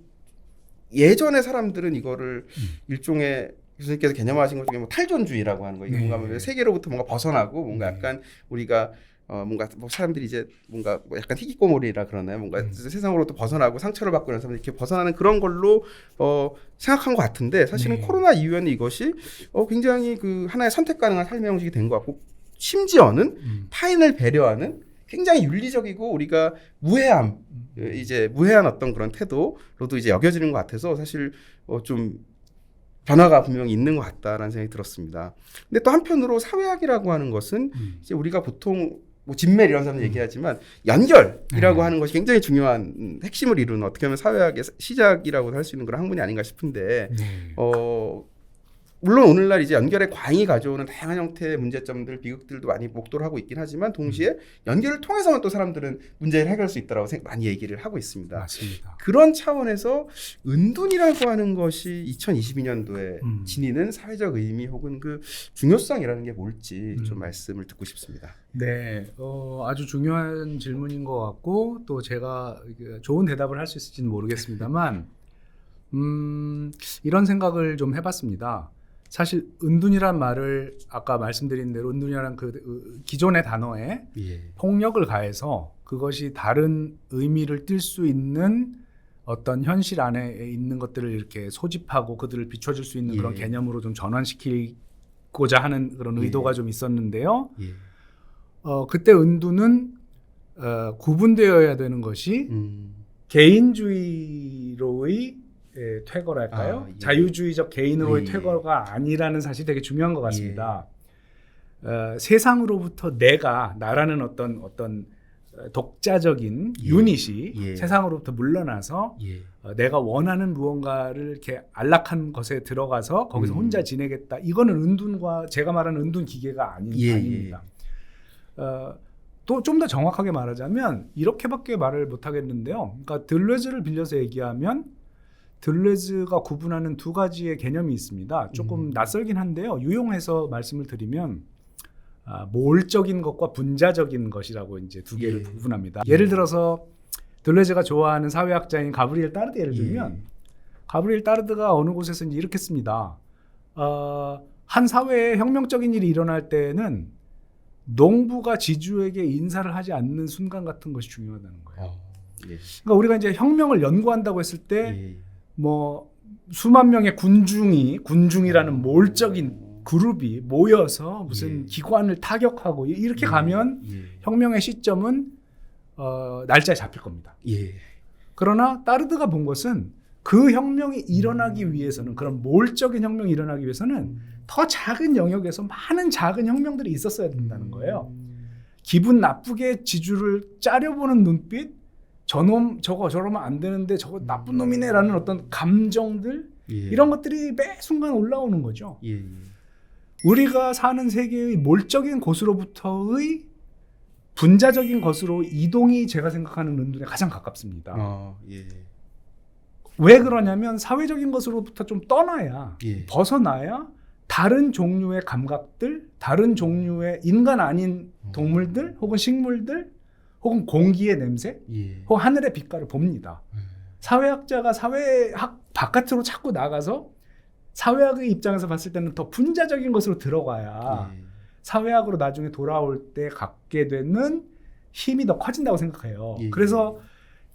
예전의 사람들은 이거를 일종의 교수님께서 개념화하신 것 중에 뭐 탈존주의라고 하는 거, 이게 뭔가 세계로부터 뭔가 벗어나고 뭔가 약간 우리가 뭔가 뭐 사람들이 이제 뭔가 뭐 약간 희귀꼬물이라 그러나요? 뭔가 세상으로부터 벗어나고 상처를 받고 나서 이렇게 벗어나는 그런 걸로 생각한 것 같은데 사실은 네. 코로나 이후에는 이것이 굉장히 그 하나의 선택 가능한 삶의 형식이 된 것 같고 심지어는 타인을 배려하는 굉장히 윤리적이고 우리가 이제 무해한 어떤 그런 태도로도 이제 여겨지는 것 같아서 사실 좀 변화가 분명히 있는 것 같다라는 생각이 들었습니다. 근데 또 한편으로 사회학이라고 하는 것은 이제 우리가 보통 뭐 진멜 이런 사람들 얘기하지만 연결이라고 하는 것이 굉장히 중요한 핵심을 이루는 어떻게 보면 사회학의 시작이라고 할 수 있는 그런 학문이 아닌가 싶은데 물론 오늘날 이제 연결의 과잉이 가져오는 다양한 형태의 문제점들, 비극들도 많이 목도를 하고 있긴 하지만 동시에 연결을 통해서만 또 사람들은 문제를 해결할 수 있다라고 많이 얘기를 하고 있습니다. 맞습니다. 그런 차원에서 은둔이라고 하는 것이 2022년도에 지니는 사회적 의미 혹은 그 중요성이라는 게 뭘지 좀 말씀을 듣고 싶습니다. 네, 아주 중요한 질문인 것 같고 또 제가 좋은 대답을 할 수 있을지는 모르겠습니다만 이런 생각을 좀 해봤습니다. 사실 은둔이란 말을 아까 말씀드린 대로 은둔이라는 그 기존의 단어에 폭력을 가해서 그것이 다른 의미를 띌 수 있는 어떤 현실 안에 있는 것들을 이렇게 소집하고 그들을 비춰줄 수 있는 그런 개념으로 좀 전환시키고자 하는 그런 의도가 좀 있었는데요. 그때 은둔은 구분되어야 되는 것이 개인주의로의 퇴거랄까요? 자유주의적 개인으로의 퇴거가 아니라는 사실이 되게 중요한 것 같습니다. 세상으로부터 나라는 어떤 독자적인 유닛이 세상으로부터 물러나서 내가 원하는 무언가를 이렇게 안락한 것에 들어가서 거기서 혼자 지내겠다. 이거는 은둔과 제가 말하는 은둔 기계가 아닙니다. 또 좀 더 정확하게 말하자면 이렇게밖에 말을 못 하겠는데요. 그러니까 들레즈를 빌려서 얘기하면 들레즈가 구분하는 두 가지의 개념이 있습니다. 조금 낯설긴 한데요. 유용해서 말씀을 드리면 모울적인 것과 분자적인 것이라고 이제 두 개를 구분합니다. 예를 들어서 들레즈가 좋아하는 사회학자인 가브리엘 따르드 예를 들면 가브리엘 따르드가 어느 곳에서 이제 이렇게 씁니다. 한 사회에 혁명적인 일이 일어날 때는 농부가 지주에게 인사를 하지 않는 순간 같은 것이 중요하다는 거예요. 그러니까 우리가 이제 혁명을 연구한다고 했을 때 뭐 수만 명의 군중이라는 모울적인 그룹이 모여서 무슨 기관을 타격하고 이렇게 가면 혁명의 시점은 날짜에 잡힐 겁니다. 그러나 따르드가 본 것은 그 혁명이 일어나기 위해서는 그런 모울적인 혁명이 일어나기 위해서는 더 작은 영역에서 많은 작은 혁명들이 있었어야 된다는 거예요. 기분 나쁘게 지주를 짜려보는 눈빛, 저놈 저러면 안 되는데 저거 나쁜 놈이네라는 어떤 감정들 이런 것들이 매 순간 올라오는 거죠. 우리가 사는 세계의 몰적인 곳으로부터의 분자적인 것으로 이동이 제가 생각하는 은둔에 가장 가깝습니다. 왜 그러냐면 사회적인 것으로부터 좀 떠나야 벗어나야 다른 종류의 감각들, 다른 종류의 인간 아닌 동물들 혹은 식물들 혹은 공기의 냄새 혹은 하늘의 빛깔을 봅니다. 사회학자가 사회학 바깥으로 자꾸 나가서 사회학의 입장에서 봤을 때는 더 분자적인 것으로 들어가야 사회학으로 나중에 돌아올 때 갖게 되는 힘이 더 커진다고 생각해요. 그래서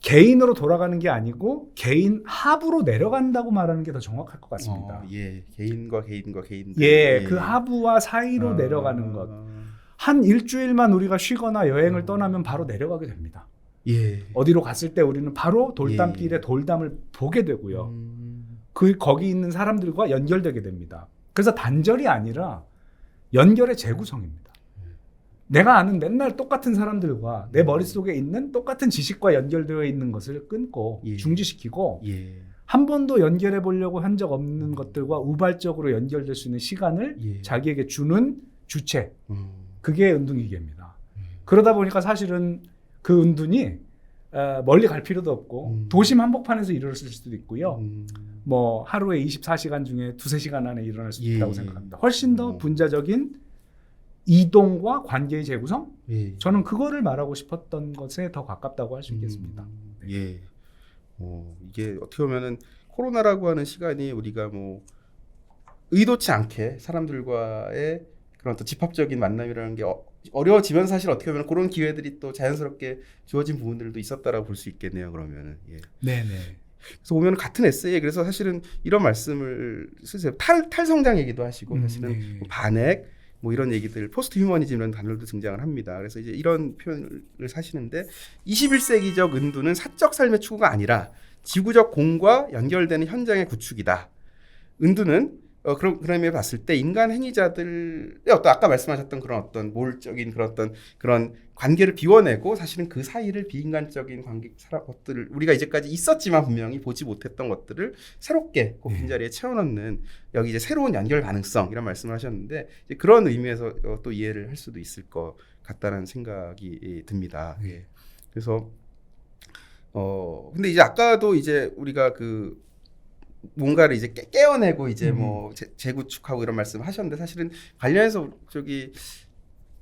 개인으로 돌아가는 게 아니고 개인 하부로 내려간다고 말하는 게 더 정확할 것 같습니다. 개인과 개인들. 그 하부와 사이로 내려가는 것. 한 일주일만 우리가 쉬거나 여행을 떠나면 바로 내려가게 됩니다. 어디로 갔을 때 우리는 바로 돌담길에 돌담을 보게 되고요. 거기 있는 사람들과 연결되게 됩니다. 그래서 단절이 아니라 연결의 재구성입니다. 내가 아는 맨날 똑같은 사람들과 내 머릿속에 있는 똑같은 지식과 연결되어 있는 것을 끊고 중지시키고 한 번도 연결해 보려고 한 적 없는 것들과 우발적으로 연결될 수 있는 시간을 자기에게 주는 주체. 그게 은둔기계입니다. 그러다 보니까 사실은 그 은둔이 멀리 갈 필요도 없고 도심 한복판에서 이루어질 수도 있고요. 뭐 하루에 24시간 중에 2-3시간 안에 일어날 수 있다고 생각합니다. 훨씬 더 분자적인 이동과 관계의 재구성? 저는 그거를 말하고 싶었던 것에 더 가깝다고 할 수 있겠습니다. 이게 어떻게 보면은 코로나라고 하는 시간이 우리가 뭐 의도치 않게 사람들과의 그런 또 집합적인 만남이라는 게 어려워지면서 사실 어떻게 보면 그런 기회들이 또 자연스럽게 주어진 부분들도 있었다라고 볼 수 있겠네요. 그러면은. 예. 네네. 그래서 보면 같은 에세이에 그래서 사실은 이런 말씀을 쓰세요. 탈성장 얘기도 하시고 사실은 네. 뭐 반핵 뭐 이런 얘기들 포스트 휴머니즘 이런 단어도 등장을 합니다. 그래서 이제 이런 표현을 사시는데 21세기적 은둔은 사적 삶의 추구가 아니라 지구적 공과 연결되는 현장의 구축이다. 은둔은 그런 의미에 봤을 때 인간 행위자들의 어떤 아까 말씀하셨던 그런 어떤 몰적인 그런 관계를 비워내고 사실은 그 사이를 비인간적인 것들을 우리가 이제까지 있었지만 분명히 보지 못했던 것들을 새롭게 그 빈자리에 채워넣는 여기 이제 새로운 연결 가능성 이런 말씀을 하셨는데 이제 그런 의미에서 또 이해를 할 수도 있을 것 같다는 생각이 듭니다. 예. 그래서 근데 이제 아까도 이제 우리가 그 뭔가를 이제 깨어내고 이제 뭐 재구축하고 이런 말씀을 하셨는데 사실은 관련해서 저기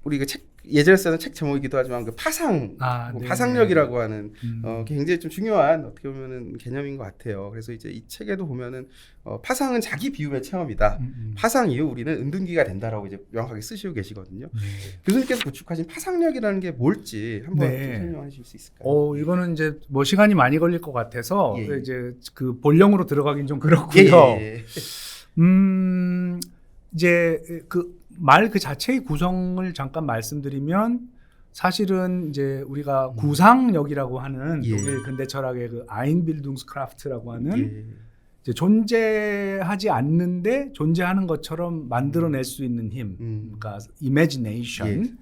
우리 그 책 예전에 쓰던 책 제목이기도 하지만 그 파상력이라고 하는 굉장히 좀 중요한 어떻게 보면은 개념인 것 같아요. 그래서 이제 이 책에도 보면은 파상은 자기 비움의 체험이다. 파상 이후 우리는 은둔기가 된다라고 이제 명확하게 쓰시고 계시거든요. 교수님께서 구축하신 파상력이라는 게 뭘지 한번 좀 설명해 주실 수 있을까요? 이거는 이제 뭐 시간이 많이 걸릴 것 같아서 이제 그 본령으로 들어가긴 좀 그렇고요. 이제 말 그 자체의 구성을 잠깐 말씀드리면 사실은 이제 우리가 구상력이라고 하는 독일 근대 철학의 그 아인빌둥스크라프트라고 하는 이제 존재하지 않는데 존재하는 것처럼 만들어낼 수 있는 힘, 그러니까 imagination.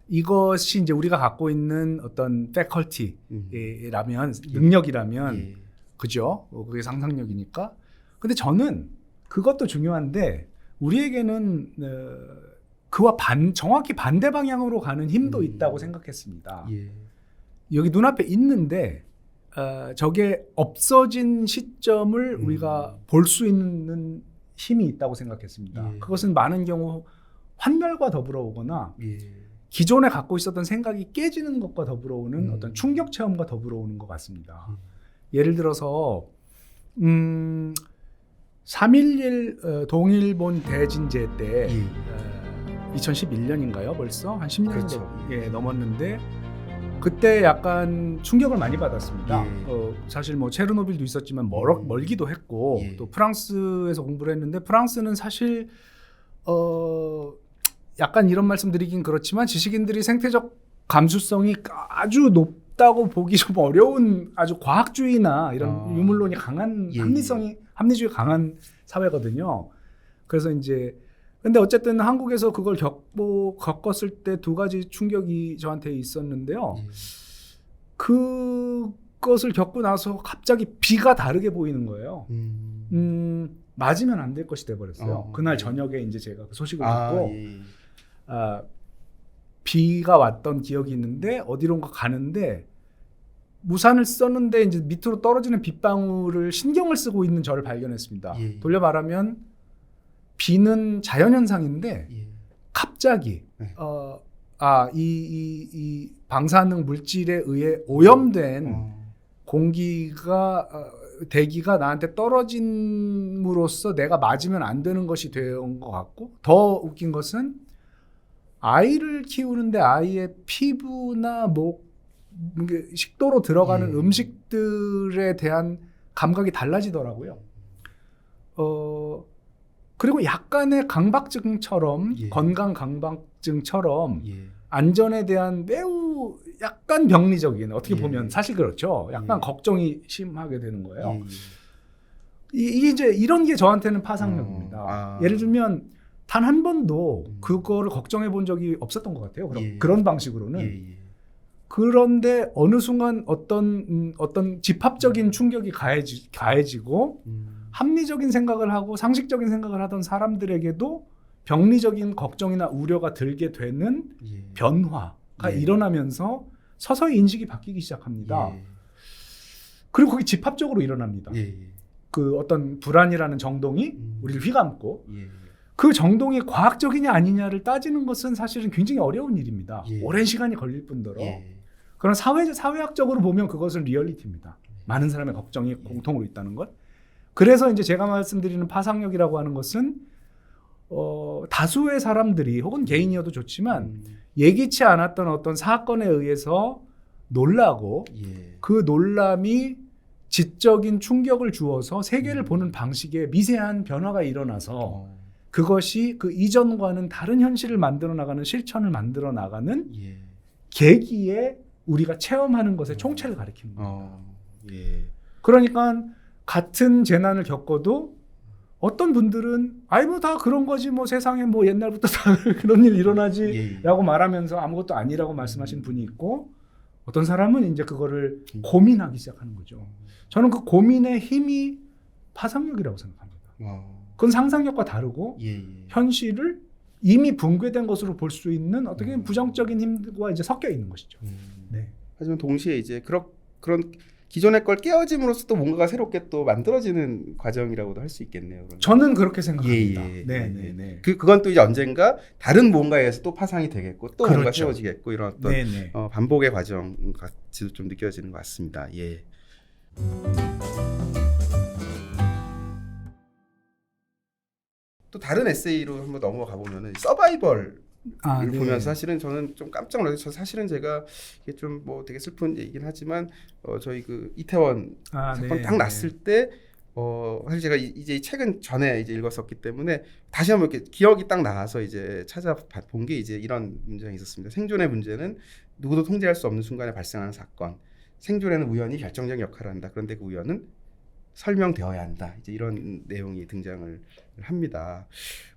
이것이 이제 우리가 갖고 있는 어떤 faculty라면 능력이라면 그죠? 그게 상상력이니까. 근데 저는 그것도 중요한데 우리에게는 그와 정확히 반대 방향으로 가는 힘도 있다고 생각했습니다. 여기 눈앞에 있는데 저게 없어진 시점을 우리가 볼 수 있는 힘이 있다고 생각했습니다. 그것은 많은 경우 환멸과 더불어 오거나 기존에 갖고 있었던 생각이 깨지는 것과 더불어 오는 어떤 충격 체험과 더불어 오는 것 같습니다. 예를 들어서 3.11 동일본 대진제 때 2011년인가요? 벌써 한 10년 그렇죠. 넘었는데 그때 약간 충격을 많이 받았습니다. 사실 뭐 체르노빌도 있었지만 멀기도 했고 또 프랑스에서 공부를 했는데 프랑스는 사실 약간 이런 말씀 드리긴 그렇지만 지식인들이 생태적 감수성이 아주 높다고 보기 좀 어려운 아주 과학주의나 이런 유물론이 강한 합리주의 강한 사회거든요. 그래서 이제 근데 어쨌든 한국에서 그걸 겪었을 때 두 가지 충격이 저한테 있었는데요. 그것을 겪고 나서 갑자기 비가 다르게 보이는 거예요. 맞으면 안 될 것이 돼버렸어요. 그날 저녁에 이제 제가 그 소식을 듣고 비가 왔던 기억이 있는데 어디론가 가는데 우산을 썼는데 이제 밑으로 떨어지는 빗방울을 신경을 쓰고 있는 저를 발견했습니다. 돌려 말하면 비는 자연현상인데 갑자기 이 방사능 물질에 의해 오염된 공기가 대기가 나한테 떨어짐으로써 내가 맞으면 안 되는 것이 된 것 같고 더 웃긴 것은 아이를 키우는데 아이의 피부나 목 식도로 들어가는 음식들에 대한 감각이 달라지더라고요. 그리고 약간의 강박증처럼 건강 강박증처럼 안전에 대한 매우 약간 병리적인 어떻게 보면 사실 그렇죠. 약간 걱정이 심하게 되는 거예요. 이게 이제 이런 게 저한테는 파상력입니다. 예를 들면 단 한 번도 그거를 걱정해 본 적이 없었던 것 같아요. 그런 방식으로는. 그런데 어느 순간 어떤 집합적인 충격이 가해지고 합리적인 생각을 하고 상식적인 생각을 하던 사람들에게도 병리적인 걱정이나 우려가 들게 되는 변화가 일어나면서 서서히 인식이 바뀌기 시작합니다. 그리고 그게 집합적으로 일어납니다. 그 어떤 불안이라는 정동이 우리를 휘감고 그 정동이 과학적이냐 아니냐를 따지는 것은 사실은 굉장히 어려운 일입니다. 오랜 시간이 걸릴 뿐더러 그런 사회학적으로 보면 그것은 리얼리티입니다. 많은 사람의 걱정이 공통으로 있다는 것. 그래서 이제 제가 말씀드리는 파상력이라고 하는 것은 다수의 사람들이 혹은 개인이어도 좋지만 예기치 않았던 어떤 사건에 의해서 놀라고 예. 그 놀람이 지적인 충격을 주어서 세계를 보는 방식에 미세한 변화가 일어나서 그것이 그 이전과는 다른 현실을 만들어 나가는 실천을 만들어 나가는 예. 계기에 우리가 체험하는 것의 총체를 가리키는 겁니다. 예. 그러니까 같은 재난을 겪어도 어떤 분들은 아이 뭐 다 그런 거지 뭐 세상에 뭐 옛날부터 다 그런 일 일어나지라고 말하면서 아무것도 아니라고 말씀하시는 분이 있고 어떤 사람은 이제 그거를 고민하기 시작하는 거죠. 저는 그 고민의 힘이 파상력이라고 생각합니다. 그건 상상력과 다르고 현실을 이미 붕괴된 것으로 볼 수 있는 어떻게 부정적인 힘과 이제 섞여 있는 것이죠. 네. 하지만 동시에 이제 그런 기존의 걸 깨어짐으로써 또 뭔가가 새롭게 또 만들어지는 과정이라고도 할 수 있겠네요. 그러면. 저는 그렇게 생각합니다. 네. 그건 또 이제 언젠가 다른 뭔가에서 또 파상이 되겠고 또 뭔가 세워지겠고 이런 어떤 반복의 과정 같이도 좀 느껴지는 것 같습니다. 예. 또 다른 에세이로 한번 넘어가 보면은 서바이벌 보면서 사실은 저는 좀 깜짝 놀랐어요. 사실은 제가 이게 좀 뭐 되게 슬픈 얘기긴 하지만 저희 그 이태원 사건 딱 났을 때 사실 제가 이제 이 책은 전에 이제 읽었었기 때문에 다시 한번 이렇게 기억이 딱 나와서 이제 찾아본 게 이제 이런 문장이 있었습니다. 생존의 문제는 누구도 통제할 수 없는 순간에 발생하는 사건. 생존에는 우연이 결정적인 역할을 한다. 그런데 그 우연은 설명되어야 한다. 이제 이런 내용이 등장을 합니다.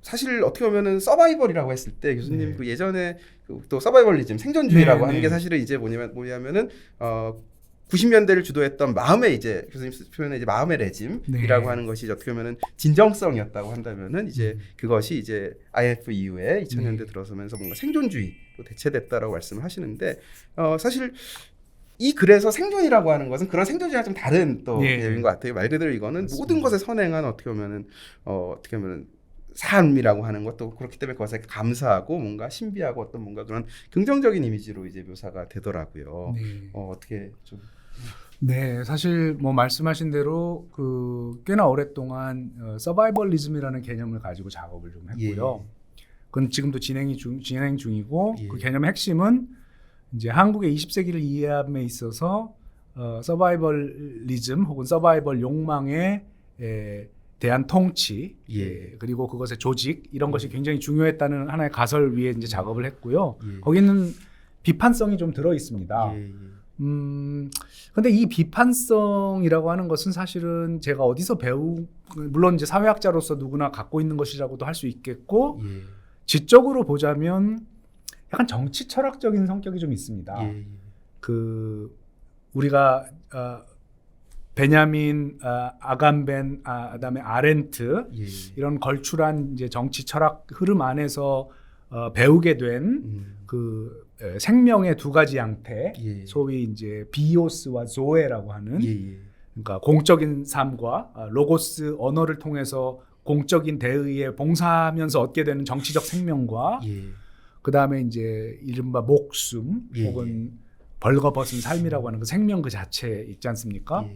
사실 어떻게 보면은 서바이벌이라고 했을 때 교수님 그 예전에 또 서바이벌리즘 생존주의라고 하는 게 사실은 이제 뭐냐면은 90년대를 주도했던 마음의 이제 교수님 표현의 이제 마음의 레짐이라고 하는 것이 어떻게 보면은 진정성이었다고 한다면은 이제 그것이 이제 IF 이후에 2000년대 들어서면서 뭔가 생존주의로 대체됐다라고 말씀을 하시는데 사실 이 글에서 생존이라고 하는 것은 그런 생존주의랑 좀 다른 또 개념인 것 같아요. 말 그대로 이거는 맞습니다. 모든 것에 선행한 어떻게 보면은 삶이라고 하는 것도 그렇기 때문에 그것에 감사하고 뭔가 신비하고 어떤 뭔가 그런 긍정적인 이미지로 이제 묘사가 되더라고요. 어떻게 좀? 네, 사실 뭐 말씀하신 대로 그 꽤나 오랫동안 서바이벌리즘이라는 개념을 가지고 작업을 좀 했고요. 그건 지금도 진행 중이고 그 개념의 핵심은 이제 한국의 20세기를 이해함에 있어서 서바이벌리즘 혹은 서바이벌 욕망에 대한 통치 그리고 그것의 조직 이런 것이 굉장히 중요했다는 하나의 가설 위에 이제 작업을 했고요. 거기는 비판성이 좀 들어 있습니다. 근데 이 비판성이라고 하는 것은 사실은 제가 어디서 물론 이제 사회학자로서 누구나 갖고 있는 것이라고도 할 수 있겠고 지적으로 보자면 약간 정치 철학적인 성격이 좀 있습니다. 그 우리가 베냐민 아감벤 그다음에 아렌트 이런 걸출한 이제 정치 철학 흐름 안에서 배우게 된 그 생명의 두 가지 양태, 소위 이제 비오스와 조에라고 하는 그러니까 공적인 삶과 로고스 언어를 통해서 공적인 대의에 봉사하면서 얻게 되는 정치적 생명과 그 다음에 이제 이른바 목숨 혹은 벌거벗은 삶이라고 하는 그 생명 그 자체 있지 않습니까?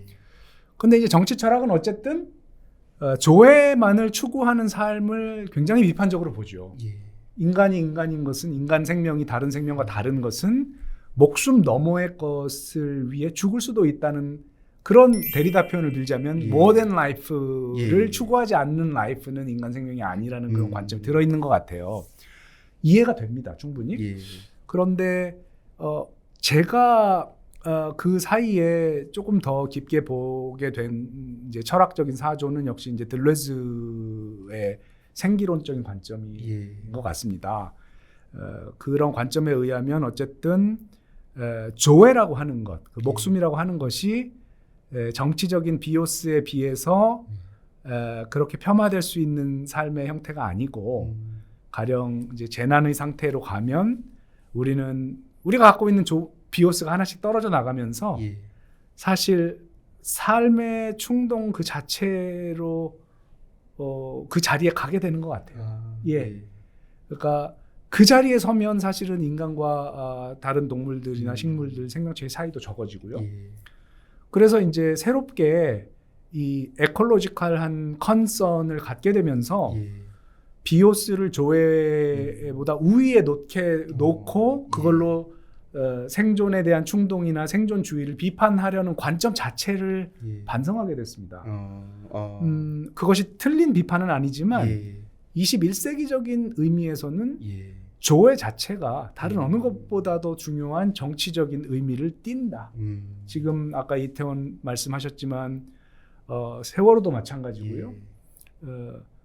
근데 이제 정치 철학은 어쨌든 조회만을 추구하는 삶을 굉장히 비판적으로 보죠. 인간이 인간인 것은 인간 생명이 다른 생명과 다른 것은 목숨 너머의 것을 위해 죽을 수도 있다는 그런 데리다 표현을 들자면 모던 라이프를 추구하지 않는 라이프는 인간 생명이 아니라는 그런 관점이 들어있는 것 같아요. 이해가 됩니다, 충분히. 그런데 제가 그 사이에 조금 더 깊게 보게 된 이제 철학적인 사조는 역시 이제 들레즈의 생기론적인 관점인 것 같습니다. 그런 관점에 의하면 어쨌든 조회라고 하는 것, 그 목숨이라고 하는 것이 정치적인 비오스에 비해서 그렇게 폄하될 수 있는 삶의 형태가 아니고 가령 이제 재난의 상태로 가면 우리가 갖고 있는 비오스가 하나씩 떨어져 나가면서 사실 삶의 충동 그 자체로 그 자리에 가게 되는 것 같아요. 그러니까 그 자리에 서면 사실은 인간과 다른 동물들이나 식물들 생명체의 사이도 적어지고요. 그래서 이제 새롭게 이 에콜로지컬한 컨선을 갖게 되면서 비오스를 조회보다 우위에 놓고 그걸로 생존에 대한 충동이나 생존주의를 비판하려는 관점 자체를 반성하게 됐습니다. 그것이 틀린 비판은 아니지만 21세기적인 의미에서는 조회 자체가 다른 어느 것보다도 중요한 정치적인 의미를 띈다. 지금 아까 이태원 말씀하셨지만 세월호도 마찬가지고요.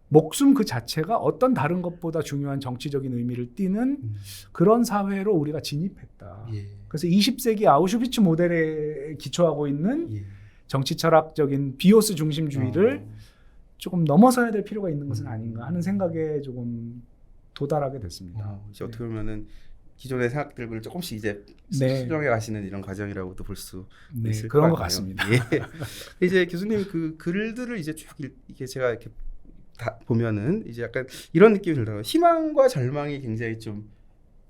목숨 그 자체가 어떤 다른 것보다 중요한 정치적인 의미를 띠는 그런 사회로 우리가 진입했다. 그래서 20세기 아우슈비츠 모델에 기초하고 있는 정치 철학적인 비오스 중심주의를 조금 넘어서야 될 필요가 있는 것은 아닌가 하는 생각에 조금 도달하게 됐습니다. 이제 어떻게 보면은 기존의 생각들을 조금씩 이제 수정해 가시는 이런 과정이라고도 볼 수 있을 그런 것 것 같습니다. 이제 교수님 그 글들을 이제 쭉 이게 제가 이렇게 다 보면은 이제 약간 이런 느낌이 들더라고요. 희망과 절망이 굉장히 좀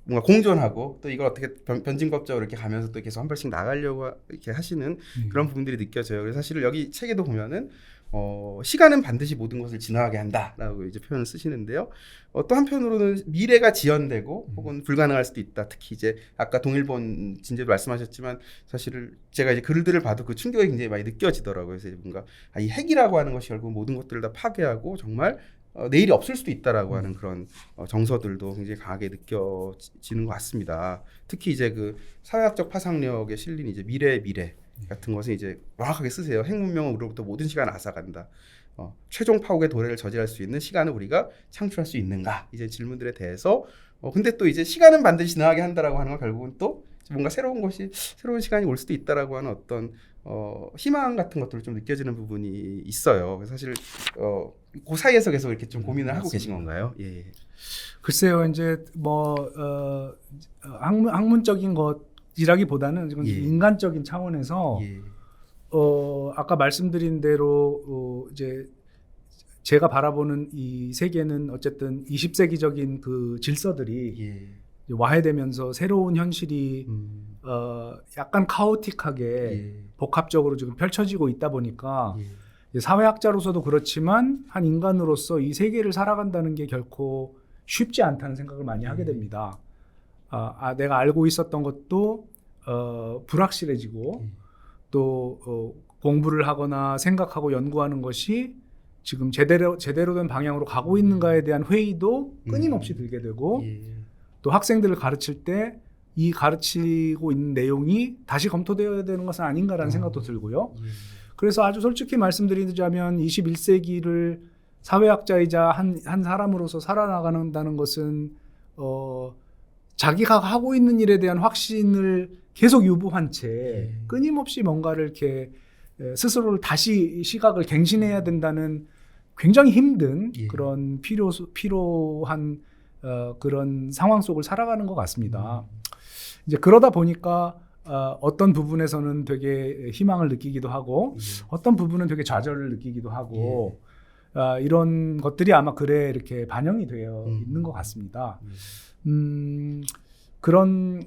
뭔가 공존하고 또 이걸 어떻게 변증법적으로 이렇게 가면서 또 계속 한 발씩 나가려고 이렇게 하시는 그런 부분들이 느껴져요. 그래서 사실 여기 책에도 보면은 시간은 반드시 모든 것을 지나가게 한다라고 이제 표현을 쓰시는데요. 또 한편으로는 미래가 지연되고 혹은 불가능할 수도 있다. 특히 이제 아까 동일본 진제도 말씀하셨지만 사실 제가 이제 글들을 봐도 그 충격이 굉장히 많이 느껴지더라고요. 그래서 뭔가 이 핵이라고 하는 것이 결국 모든 것들을 다 파괴하고 정말 내일이 없을 수도 있다라고 하는 그런 정서들도 굉장히 강하게 느껴지는 것 같습니다. 특히 이제 그 사회학적 파상력에 실린 이제 미래 같은 것은 이제 명확하게 쓰세요. 핵 문명은 우리로부터 모든 시간을 앗아간다. 최종 파국의 도래를 저지할 수 있는 시간을 우리가 창출할 수 있는가? 이제 질문들에 대해서 근데 또 이제 시간은 반드시 지나가게 한다라고 하는 건 결국은 또 뭔가 새로운 시간이 올 수도 있다라고 하는 어떤 희망 같은 것들을 좀 느껴지는 부분이 있어요. 그래서 사실 그 사이에서 계속 이렇게 좀 고민을 하고 계신 건가요? 예. 글쎄요, 이제 뭐 학문적인 것이라기보다는 인간적인 차원에서 아까 말씀드린 대로 이제 제가 바라보는 이 세계는 어쨌든 20세기적인 그 질서들이 와해되면서 새로운 현실이 약간 카오틱하게 복합적으로 지금 펼쳐지고 있다 보니까 사회학자로서도 그렇지만 한 인간으로서 이 세계를 살아간다는 게 결코 쉽지 않다는 생각을 많이 하게 됩니다. 내가 알고 있었던 것도 불확실해지고 또 공부를 하거나 생각하고 연구하는 것이 지금 제대로 된 방향으로 가고 있는가에 대한 회의도 끊임없이 들게 되고 또 학생들을 가르칠 때 이 가르치고 있는 내용이 다시 검토되어야 되는 것은 아닌가라는 생각도 들고요. 그래서 아주 솔직히 말씀드리자면 21세기를 사회학자이자 한 사람으로서 살아나간다는 것은 자기가 하고 있는 일에 대한 확신을 계속 유보한 채 끊임없이 뭔가를 이렇게 스스로를 다시 시각을 갱신해야 된다는 굉장히 힘든 그런 필요한 그런 상황 속을 살아가는 것 같습니다. 이제 그러다 보니까 어떤 부분에서는 되게 희망을 느끼기도 하고 어떤 부분은 되게 좌절을 느끼기도 하고 이런 것들이 아마 글에 이렇게 반영이 되어 있는 것 같습니다. 그런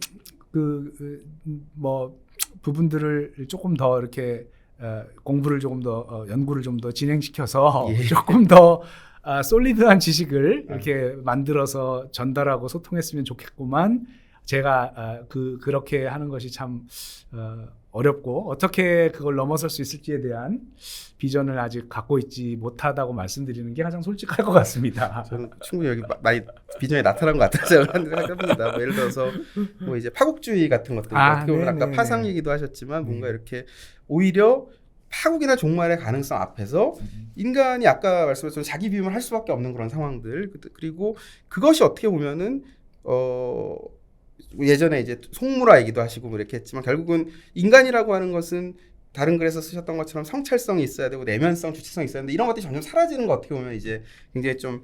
뭐 부분들을 조금 더 이렇게 공부를 조금 더 연구를 좀 더 진행시켜서 조금 더 솔리드한 지식을 이렇게 만들어서 전달하고 소통했으면 좋겠구만. 제가 그렇게 하는 것이 참 어렵고 어떻게 그걸 넘어설 수 있을지에 대한 비전을 아직 갖고 있지 못하다고 말씀드리는 게 가장 솔직할 것 같습니다. 저는 충분히 여기 많이 비전이 나타난 것 같아서 생각합니다. 뭐 예를 들어서 뭐 이제 파국주의 같은 것들 어떻게 보면 아까 파상 얘기도 하셨지만 뭔가 이렇게 오히려 파국이나 종말의 가능성 앞에서 인간이 아까 말씀하신 자기 비움을 할 수밖에 없는 그런 상황들 그리고 그것이 어떻게 보면은 예전에 이제 송무라 얘기도 하시고 뭐 이렇게 했지만 결국은 인간이라고 하는 것은 다른 글에서 쓰셨던 것처럼 성찰성이 있어야 되고 내면성, 주체성이 있어야 되는데 이런 것들이 점점 사라지는 거 어떻게 보면 이제 굉장히 좀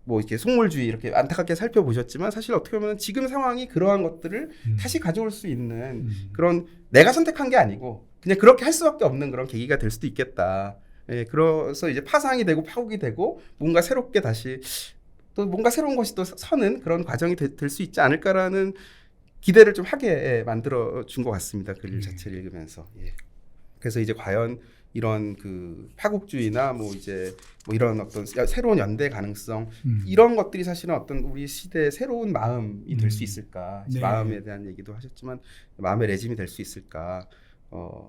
뭐 이렇게 속물주의 이렇게 안타깝게 살펴보셨지만 사실 어떻게 보면 지금 상황이 그러한 것들을 다시 가져올 수 있는 그런 내가 선택한 게 아니고 그냥 그렇게 할 수밖에 없는 그런 계기가 될 수도 있겠다. 그래서 이제 파상이 되고 파국이 되고 뭔가 새롭게 다시 또 뭔가 새로운 것이 또 서는 그런 과정이 될 수 있지 않을까라는 기대를 좀 하게 만들어 준 것 같습니다. 글 자체를 읽으면서. 그래서 이제 과연 이런 그 파국주의나 뭐 이제 뭐 이런 어떤 새로운 연대 가능성 이런 것들이 사실은 어떤 우리 시대의 새로운 마음이 될 수 있을까? 네. 마음에 대한 얘기도 하셨지만 마음의 레짐이 될 수 있을까?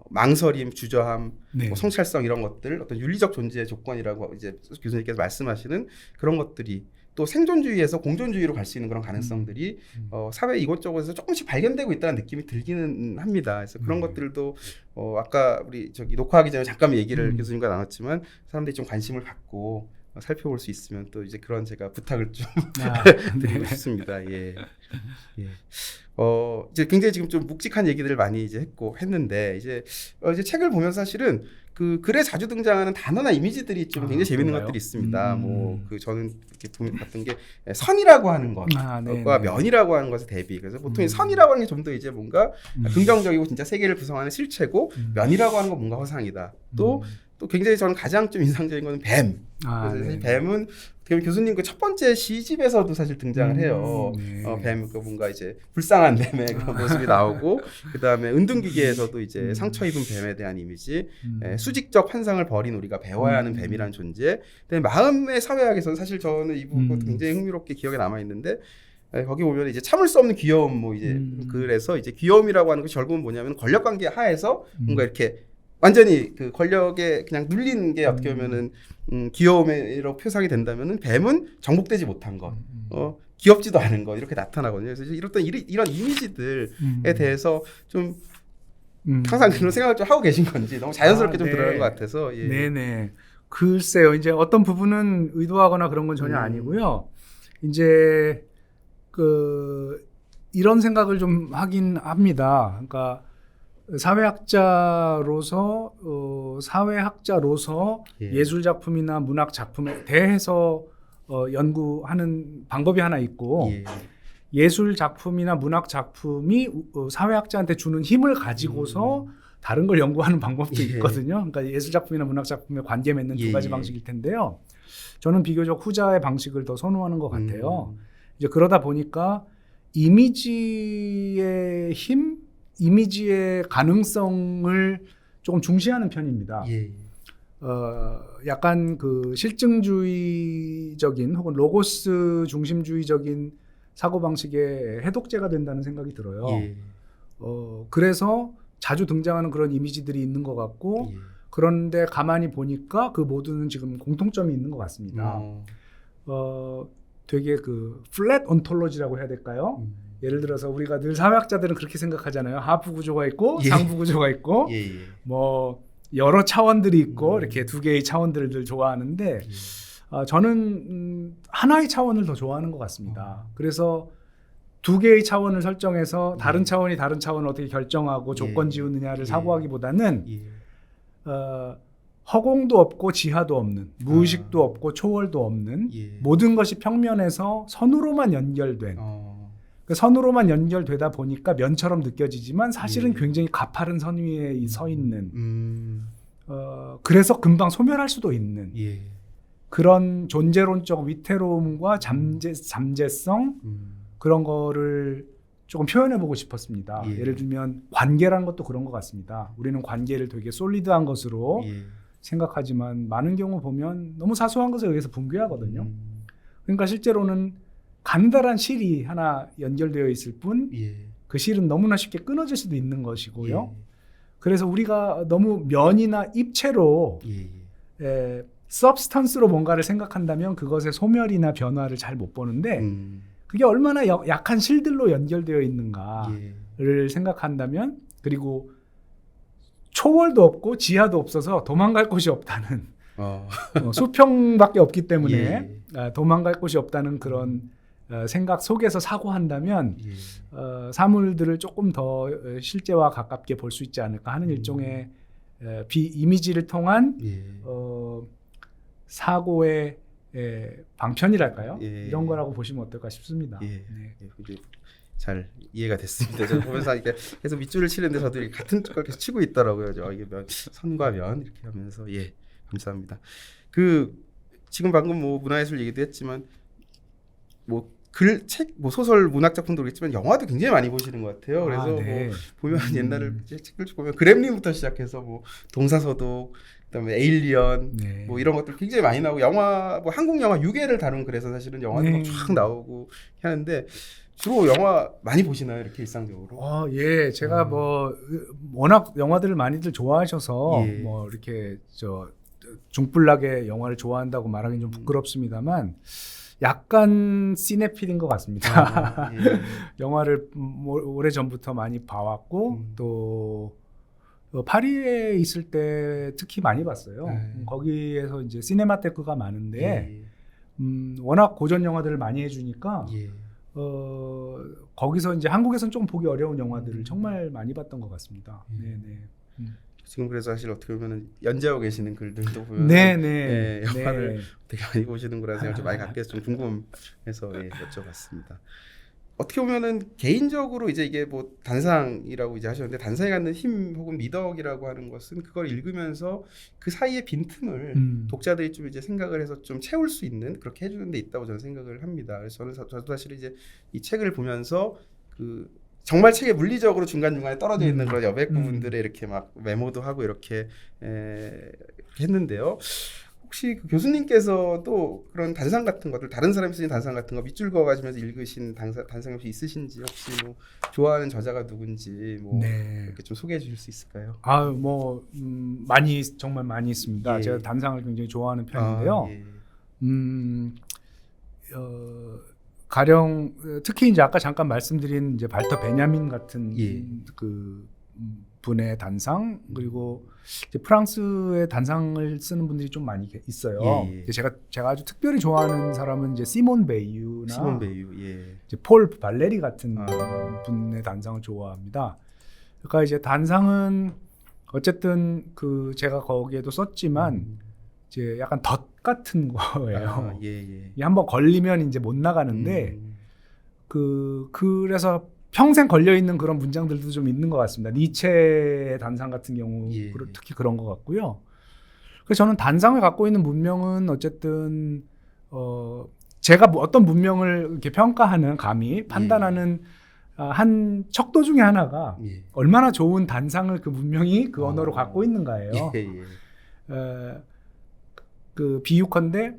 망설임, 주저함, 네. 뭐 성찰성 이런 것들 어떤 윤리적 존재의 조건이라고 이제 교수님께서 말씀하시는 그런 것들이 또 생존주의에서 공존주의로 갈 수 있는 그런 가능성들이 사회 이곳저곳에서 조금씩 발견되고 있다는 느낌이 들기는 합니다. 그래서 그런 것들도 아까 우리 저기 녹화하기 전에 잠깐 얘기를 교수님과 나눴지만 사람들이 좀 관심을 갖고 살펴볼 수 있으면 또 이제 그런 제가 부탁을 좀 드리고 싶습니다. 예. 예. 이제 굉장히 지금 좀 묵직한 얘기들을 많이 이제 했는데 이제 책을 보면 사실은 그 글에 자주 등장하는 단어나 이미지들이 좀 굉장히 재밌는 것들이 있습니다. 뭐 그 저는 이렇게 봤던 게 선이라고 하는 것과 면이라고 하는 것의 대비. 그래서 보통 선이라고 하는 게 좀 더 이제 뭔가 긍정적이고 진짜 세계를 구성하는 실체고 면이라고 하는 건 뭔가 허상이다. 또 굉장히 저는 가장 좀 인상적인 거는 뱀. 그래서 사실 뱀은 교수님 그 첫 번째 시집에서도 사실 등장을 해요. 뱀, 그 뭔가 이제 불쌍한 뱀의 그런 모습이 나오고, 그 다음에 은둔기계에서도 이제 상처 입은 뱀에 대한 이미지, 수직적 환상을 버린 우리가 배워야 하는 뱀이라는 존재. 근데 마음의 사회학에서는 사실 저는 이 부분 굉장히 흥미롭게 기억에 남아 있는데. 거기 보면 이제 참을 수 없는 귀여움 뭐 이제 그래서 이제 귀여움이라고 하는 것이 결국은 뭐냐면 권력 관계 하에서 뭔가 이렇게 완전히 그 권력에 그냥 눌리는 게 어떻게 보면은 귀여움으로 표상이 된다면은 뱀은 정복되지 못한 것, 귀엽지도 않은 것 이렇게 나타나거든요. 그래서 이런 이미지들에 대해서 좀 항상 그런 생각을 좀 하고 계신 건지 너무 자연스럽게 좀 들어가는 것 같아서. 예. 네네. 글쎄요. 이제 어떤 부분은 의도하거나 그런 건 전혀 아니고요. 이제 이런 생각을 좀 하긴 합니다. 그러니까 사회학자로서 예술 작품이나 문학 작품에 대해서 연구하는 방법이 하나 있고 예술 작품이나 문학 작품이 사회학자한테 주는 힘을 가지고서 다른 걸 연구하는 방법도 있거든요. 그러니까 예술 작품이나 문학 작품의 관계 맺는 두 가지 방식일 텐데요. 저는 비교적 후자의 방식을 더 선호하는 것 같아요. 이제 그러다 보니까 이미지의 힘, 이미지의 가능성을 조금 중시하는 편입니다. 약간 그 실증주의적인 혹은 로고스 중심주의적인 사고방식의 해독제가 된다는 생각이 들어요. 그래서 자주 등장하는 그런 이미지들이 있는 것 같고 그런데 가만히 보니까 그 모두는 지금 공통점이 있는 것 같습니다. 되게 그 플랫 온톨로지라고 해야 될까요? 예를 들어서 우리가 늘 사회학자들은 그렇게 생각하잖아요. 하부 구조가 있고 상부 구조가 있고 뭐 여러 차원들이 있고 이렇게 두 개의 차원들을 늘 좋아하는데 저는 하나의 차원을 더 좋아하는 것 같습니다. 그래서 두 개의 차원을 설정해서 다른 차원이 다른 차원을 어떻게 결정하고 조건 지우느냐를 사고하기보다는 허공도 없고 지하도 없는, 무의식도 없고 초월도 없는 모든 것이 평면에서 선으로만 연결된 선으로만 연결되다 보니까 면처럼 느껴지지만 사실은 굉장히 가파른 선 위에 서 있는 그래서 금방 소멸할 수도 있는 그런 존재론적 위태로움과 잠재성 그런 거를 조금 표현해보고 싶었습니다. 예를 들면 관계라는 것도 그런 것 같습니다. 우리는 관계를 되게 솔리드한 것으로 생각하지만 많은 경우 보면 너무 사소한 것에 의해서 붕괴하거든요. 그러니까 실제로는 간단한 실이 하나 연결되어 있을 뿐 그 실은 너무나 쉽게 끊어질 수도 있는 것이고요. 그래서 우리가 너무 면이나 입체로 서브스턴스로 뭔가를 생각한다면 그것의 소멸이나 변화를 잘 못 보는데 그게 얼마나 약한 실들로 연결되어 있는가를 생각한다면 그리고 초월도 없고 지하도 없어서 도망갈 곳이 없다는 수평밖에 없기 때문에 도망갈 곳이 없다는 그런 생각 속에서 사고한다면 사물들을 조금 더 실제와 가깝게 볼 수 있지 않을까 하는 일종의 이미지를 통한 사고의 방편이랄까요? 이런 거라고 보시면 어떨까 싶습니다. 잘 이해가 됐습니다. 제가 보면서 이렇게 계속 밑줄을 치는데 저도 이렇게 같은 걸 계속 치고 있더라고요. 이게 선과 면 이렇게 하면서 감사합니다. 지금 방금 뭐 문화예술 얘기도 했지만 뭐 글, 책, 뭐 소설, 문학 작품도 그렇지만 영화도 굉장히 많이 보시는 것 같아요. 그래서 네. 뭐 보면 옛날에 책을 쭉 보면 그렘린부터 시작해서 뭐 동사소독, 그다음에 에일리언, 네. 뭐 이런 것들 굉장히 많이 나오고 영화, 뭐 한국 영화 유괴를 다룬 그래서 사실은 영화도 막 쫙 나오고 하는데 주로 영화 많이 보시나요? 이렇게 일상적으로? 예, 제가 뭐 워낙 영화들을 많이들 좋아하셔서 예. 뭐 이렇게 중불나게 영화를 좋아한다고 말하기는 좀 부끄럽습니다만 약간 시네필인 것 같습니다. 예. 영화를 오래 전부터 많이 봐왔고 또 파리에 있을 때 특히 많이 봤어요. 거기에서 이제 시네마테크가 많은데 예. 워낙 고전 영화들을 많이 해주니까 예. 거기서 이제 한국에서는 좀 보기 어려운 영화들을 정말 많이 봤던 것 같습니다. 네네. 지금 그래서 사실 어떻게 보면 연재하고 계시는 글들도 보면 네네. 영화를 되게 많이 보시는구나 생각 좀 많이 갖게 해서 좀 궁금해서 여쭤봤습니다. 어떻게 보면은 개인적으로 이제 이게 뭐 단상이라고 이제 하셨는데 단상에 갖는 힘 혹은 미덕이라고 하는 것은 그걸 읽으면서 그 사이의 빈틈을 독자들이 좀 이제 생각을 해서 좀 채울 수 있는 그렇게 해주는 데 있다고 저는 생각을 합니다. 그래서 저도 사실 이제 이 책을 보면서 그 정말 책에 물리적으로 중간중간에 떨어져 있는 그런 여백 부분들에 이렇게 막 메모도 하고 이렇게 했는데요. 혹시 그 교수님께서도 그런 단상 같은 것들 다른 사람이 쓰신 단상 같은 거 밑줄 그어가시면서 읽으신 단상이 혹시 있으신지 혹시 뭐 좋아하는 저자가 누군지 뭐 이렇게 좀 소개해 주실 수 있을까요? 많이 정말 많이 있습니다. 예. 제가 단상을 굉장히 좋아하는 편인데요. 가령 특히 이제 아까 잠깐 말씀드린 이제 발터 베냐민 같은 그 분의 단상 그리고 이제 프랑스의 단상을 쓰는 분들이 좀 많이 있어요. 제가 아주 특별히 좋아하는 사람은 이제 시몬 베이유나 이제 폴 발레리 같은 분의 단상을 좋아합니다. 그러니까 이제 단상은 어쨌든 그 제가 거기에도 썼지만 이제 약간 덫 같은 거예요. 한번 걸리면 이제 못 나가는데 그래서 평생 걸려 있는 그런 문장들도 좀 있는 것 같습니다. 니체의 단상 같은 경우 특히 그런 것 같고요. 그래서 저는 단상을 갖고 있는 문명은 어쨌든 제가 뭐 어떤 문명을 이렇게 평가하는 감히 판단하는 한 척도 중에 하나가 얼마나 좋은 단상을 그 문명이 그 언어로 갖고 있는가예요. 그 비유컨대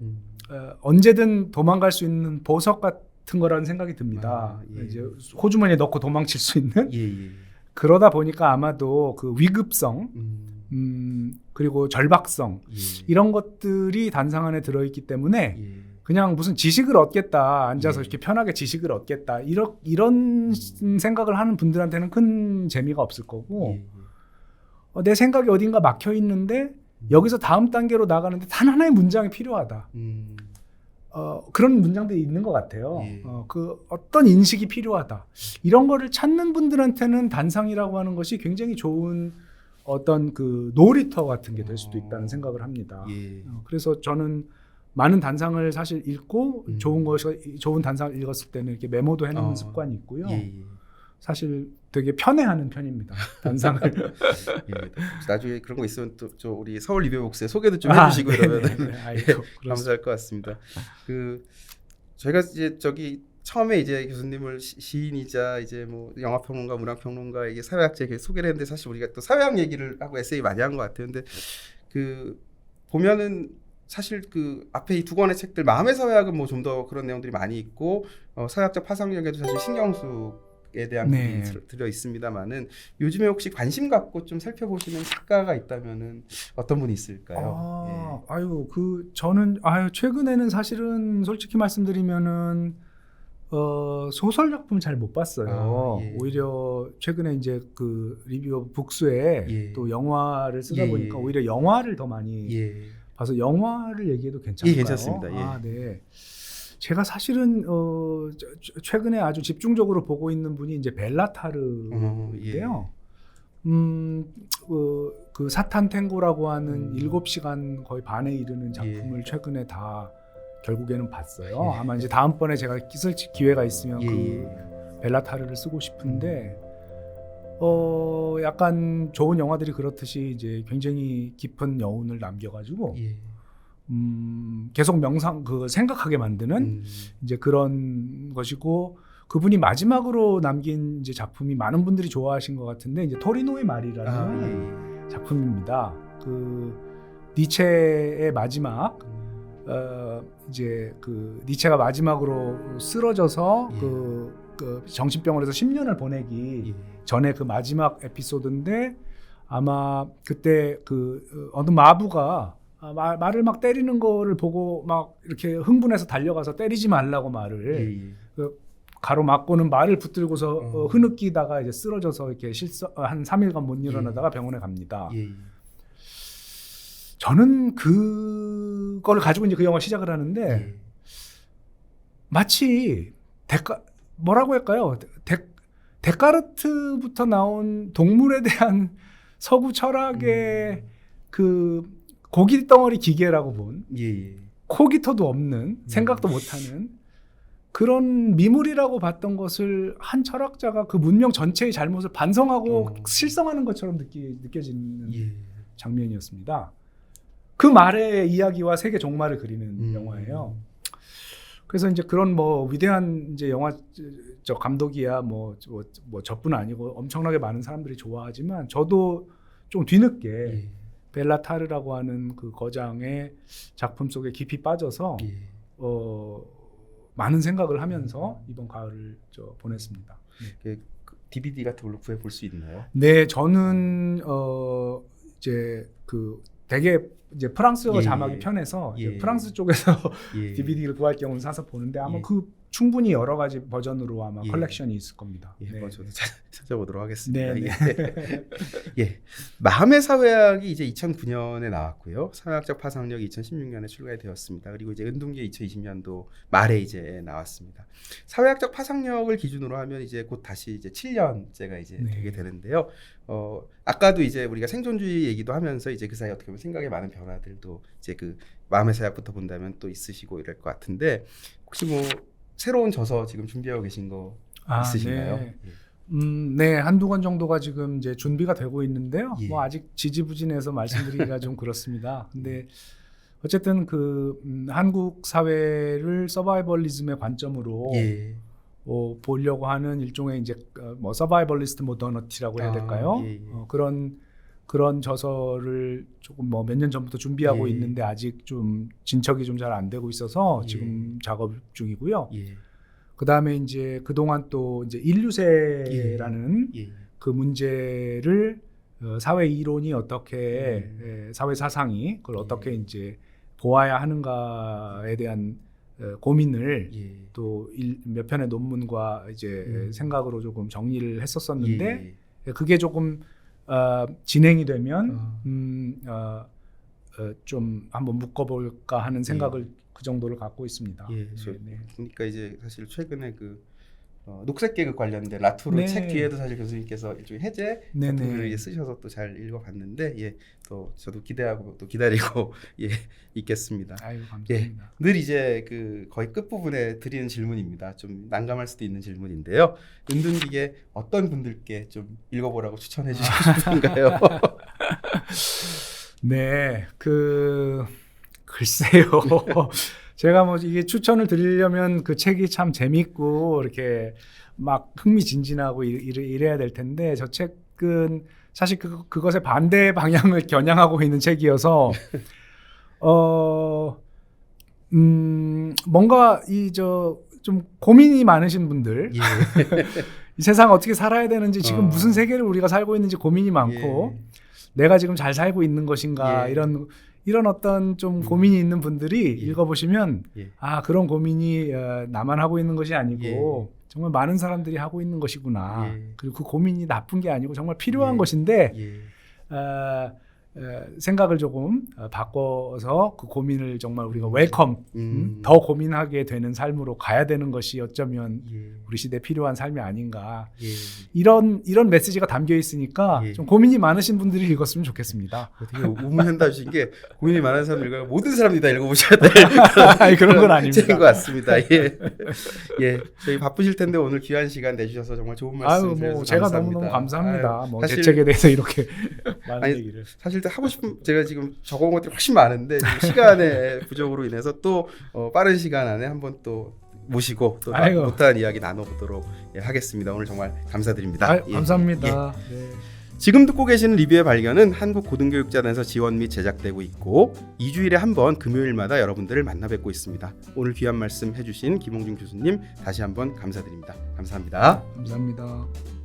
언제든 도망갈 수 있는 보석 같은 거라는 생각이 듭니다. 이제 호주머니에 넣고 도망칠 수 있는 그러다 보니까 아마도 그 위급성 그리고 절박성 이런 것들이 단상 안에 들어있기 때문에 그냥 무슨 지식을 얻겠다 앉아서 이렇게 편하게 지식을 얻겠다 이런 생각을 하는 분들한테는 큰 재미가 없을 거고 내 생각이 어딘가 막혀 있는데 여기서 다음 단계로 나가는데 단 하나의 문장이 필요하다. 그런 문장들이 있는 것 같아요. 그 어떤 인식이 필요하다. 이런 거를 찾는 분들한테는 단상이라고 하는 것이 굉장히 좋은 어떤 그 놀이터 같은 게 될 수도 있다는 생각을 합니다. 그래서 저는 많은 단상을 사실 읽고 좋은 단상을 읽었을 때는 이렇게 메모도 해놓는 습관이 있고요. 사실 되게 편애하는 편입니다. 단상을. 나중에 그런 거 있으면 또 우리 서울 리뷰북스에 소개도 좀 해주시고 이러면 감사할 것 같습니다. 그 저희가 이제 처음에 이제 교수님을 시인이자 이제 뭐 영화평론가, 문학평론가, 이게 사회학자 이렇게 소개를 했는데 사실 우리가 또 사회학 얘기를 하고 에세이 많이 한 것 같아요. 근데 그 보면은 사실 그 앞에 이 두 권의 책들 마음의 사회학은 뭐 좀 더 그런 내용들이 많이 있고 사회학적 파상력에도 사실 신경숙에 대한 글이 들어 있습니다만은 요즘에 혹시 관심 갖고 좀 살펴보시는 작가가 있다면은 어떤 분이 있을까요? 저는 최근에는 사실은 솔직히 말씀드리면은 소설 작품 잘 못 봤어요. 오히려 최근에 이제 그 리뷰 북스에 또 영화를 쓰다 보니까 오히려 영화를 더 많이 봐서 영화를 얘기해도 괜찮을까요? 괜찮습니다. 네. 제가 사실은 최근에 아주 집중적으로 보고 있는 분이 이제 벨라타르인데요. 그 사탄 탱고라고 하는 7시간 거의 반에 이르는 작품을 최근에 다 결국에는 봤어요. 아마 이제 다음번에 제가 쓸 기회가 있으면 그 벨라타르를 쓰고 싶은데 약간 좋은 영화들이 그렇듯이 이제 굉장히 깊은 여운을 남겨가지고 계속 생각하게 만드는 이제 그런 것이고, 그분이 마지막으로 남긴 이제 작품이 많은 분들이 좋아하신 것 같은데 이제 토리노의 말이라는 작품입니다. 그 니체의 마지막 이제 그 니체가 마지막으로 쓰러져서 그 정신병원에서 10년을 보내기 전에 그 마지막 에피소드인데, 아마 그때 그 어느 마부가 말을 막 때리는 거를 보고 막 이렇게 흥분해서 달려가서 때리지 말라고 말을 가로막고는 말을 붙들고서 흐느끼다가 이제 쓰러져서 이렇게 한 3일간 못 일어나다가 병원에 갑니다. 저는 그걸 가지고 이제 그 영화 시작을 하는데 마치 뭐라고 할까요? 데카르트부터 나온 동물에 대한 서구 철학의 그 고기 덩어리 기계라고 본 코기터도 없는 생각도 못하는 그런 미물이라고 봤던 것을 한 철학자가 그 문명 전체의 잘못을 반성하고 실성하는 것처럼 느껴지는 장면이었습니다. 그 말의 이야기와 세계 종말을 그리는 영화예요. 그래서 이제 그런 뭐 위대한 이제 영화 저 감독이야 뭐 저뿐 아니고 엄청나게 많은 사람들이 좋아하지만, 저도 좀 뒤늦게 벨라타르라고 하는 그 거장의 작품 속에 깊이 빠져서 많은 생각을 하면서 이번 가을을 보냈습니다. 그 DVD 같은 걸로 구해 볼 수 있나요? 네, 저는 이제 그 되게 이제 프랑스어 자막이 편해서 프랑스 쪽에서 DVD를 구할 경우는 사서 보는데, 아마 그 충분히 여러 가지 버전으로 아마 컬렉션이 있을 겁니다. 뭐 저도 찾아보도록 하겠습니다. 네. 마음의 사회학이 이제 2009년에 나왔고요. 사회학적 파상력이 2016년에 출간이 되었습니다. 그리고 이제 은둔기 2020년도 말에 이제 나왔습니다. 사회학적 파상력을 기준으로 하면 이제 곧 다시 이제 7년째가 이제 되게 되는데요. 아까도 이제 우리가 생존주의 얘기도 하면서 이제 그 사이 어떻게 보면 생각의 많은 변화들도 이제 그 마음의 사회학부터 본다면 또 있으시고 이럴 것 같은데, 혹시 뭐 새로운 저서 지금 준비하고 계신 거 있으신가요? 네. 네, 한두 권 정도가 지금 이제 준비가 되고 있는데요. 뭐 아직 지지부진해서 말씀드리기가 좀 그렇습니다. 근데 어쨌든 그 한국 사회를 서바이벌리즘의 관점으로 보려고 하는 일종의 이제 뭐 서바이벌리스트 모더너티라고 해야 될까요? 그런 저서를 조금 뭐 몇 년 전부터 준비하고 있는데 아직 좀 진척이 좀 잘 안 되고 있어서 지금 작업 중이고요. 그 다음에 이제 그동안 또 이제 인류세라는 그 문제를 사회 이론이 어떻게 사회 사상이 그걸 어떻게 이제 보아야 하는가에 대한 고민을 또 몇 편의 논문과 이제 생각으로 조금 정리를 했었었는데 그게 조금 진행이 되면 좀 한번 묶어볼까 하는 생각을 그 정도를 갖고 있습니다. 그러니까 이제 사실 최근에 그 녹색 계급 관련된 라투르 책 뒤에도 사실 교수님께서 일종의 해제 같은 글을 쓰셔서 또 잘 읽어봤는데, 또 저도 기대하고 또 기다리고 있겠습니다. 아유, 감사합니다. 늘 이제 그 거의 끝 부분에 드리는 질문입니다. 좀 난감할 수도 있는 질문인데요. 은둔기계 어떤 분들께 좀 읽어보라고 추천해 주시고 싶은가요? 네, 글쎄요. 제가 뭐 이게 추천을 드리려면 그 책이 참 재밌고 이렇게 막 흥미진진하고 이래야 될 텐데, 저 책은 사실 그것의 반대 방향을 겨냥하고 있는 책이어서 뭔가 좀 고민이 많으신 분들, 이 세상 어떻게 살아야 되는지, 지금 무슨 세계를 우리가 살고 있는지 고민이 많고 내가 지금 잘 살고 있는 것인가, 이런 어떤 좀 고민이 있는 분들이 읽어보시면 그런 고민이 나만 하고 있는 것이 아니고 정말 많은 사람들이 하고 있는 것이구나. 그리고 그 고민이 나쁜 게 아니고 정말 필요한 것인데 생각을 조금 바꿔서 그 고민을 정말 우리가 웰컴, 더 고민하게 되는 삶으로 가야 되는 것이 어쩌면 우리 시대에 필요한 삶이 아닌가. 이런 메시지가 담겨 있으니까 좀 고민이 많으신 분들이 읽었으면 좋겠습니다. 되게 우문현답 주신 게, 고민이 많은 사람들과 모든 사람들이 다 읽어보셔야 될 그런 건 아닙니다. 책인 것 같습니다. 저희 바쁘실 텐데 오늘 귀한 시간 내주셔서 정말 좋은 말씀 주셔서 제가 감사합니다. 너무너무 감사합니다. 제 책에 대해서 이렇게 많은 얘기를. 사실 얘기를 하고 싶은 제가 지금 적어온 것들이 훨씬 많은데 지금 시간의 부족으로 인해서 또 빠른 시간 안에 한번 또 모시고 또 못한 이야기 나눠보도록 하겠습니다. 오늘 정말 감사드립니다. 감사합니다. 네. 지금 듣고 계시는 리뷰의 발견은 한국고등교육재단에서 지원 및 제작되고 있고 2주일에 한 번 금요일마다 여러분들을 만나 뵙고 있습니다. 오늘 귀한 말씀 해주신 김홍준 교수님 다시 한번 감사드립니다. 감사합니다. 감사합니다.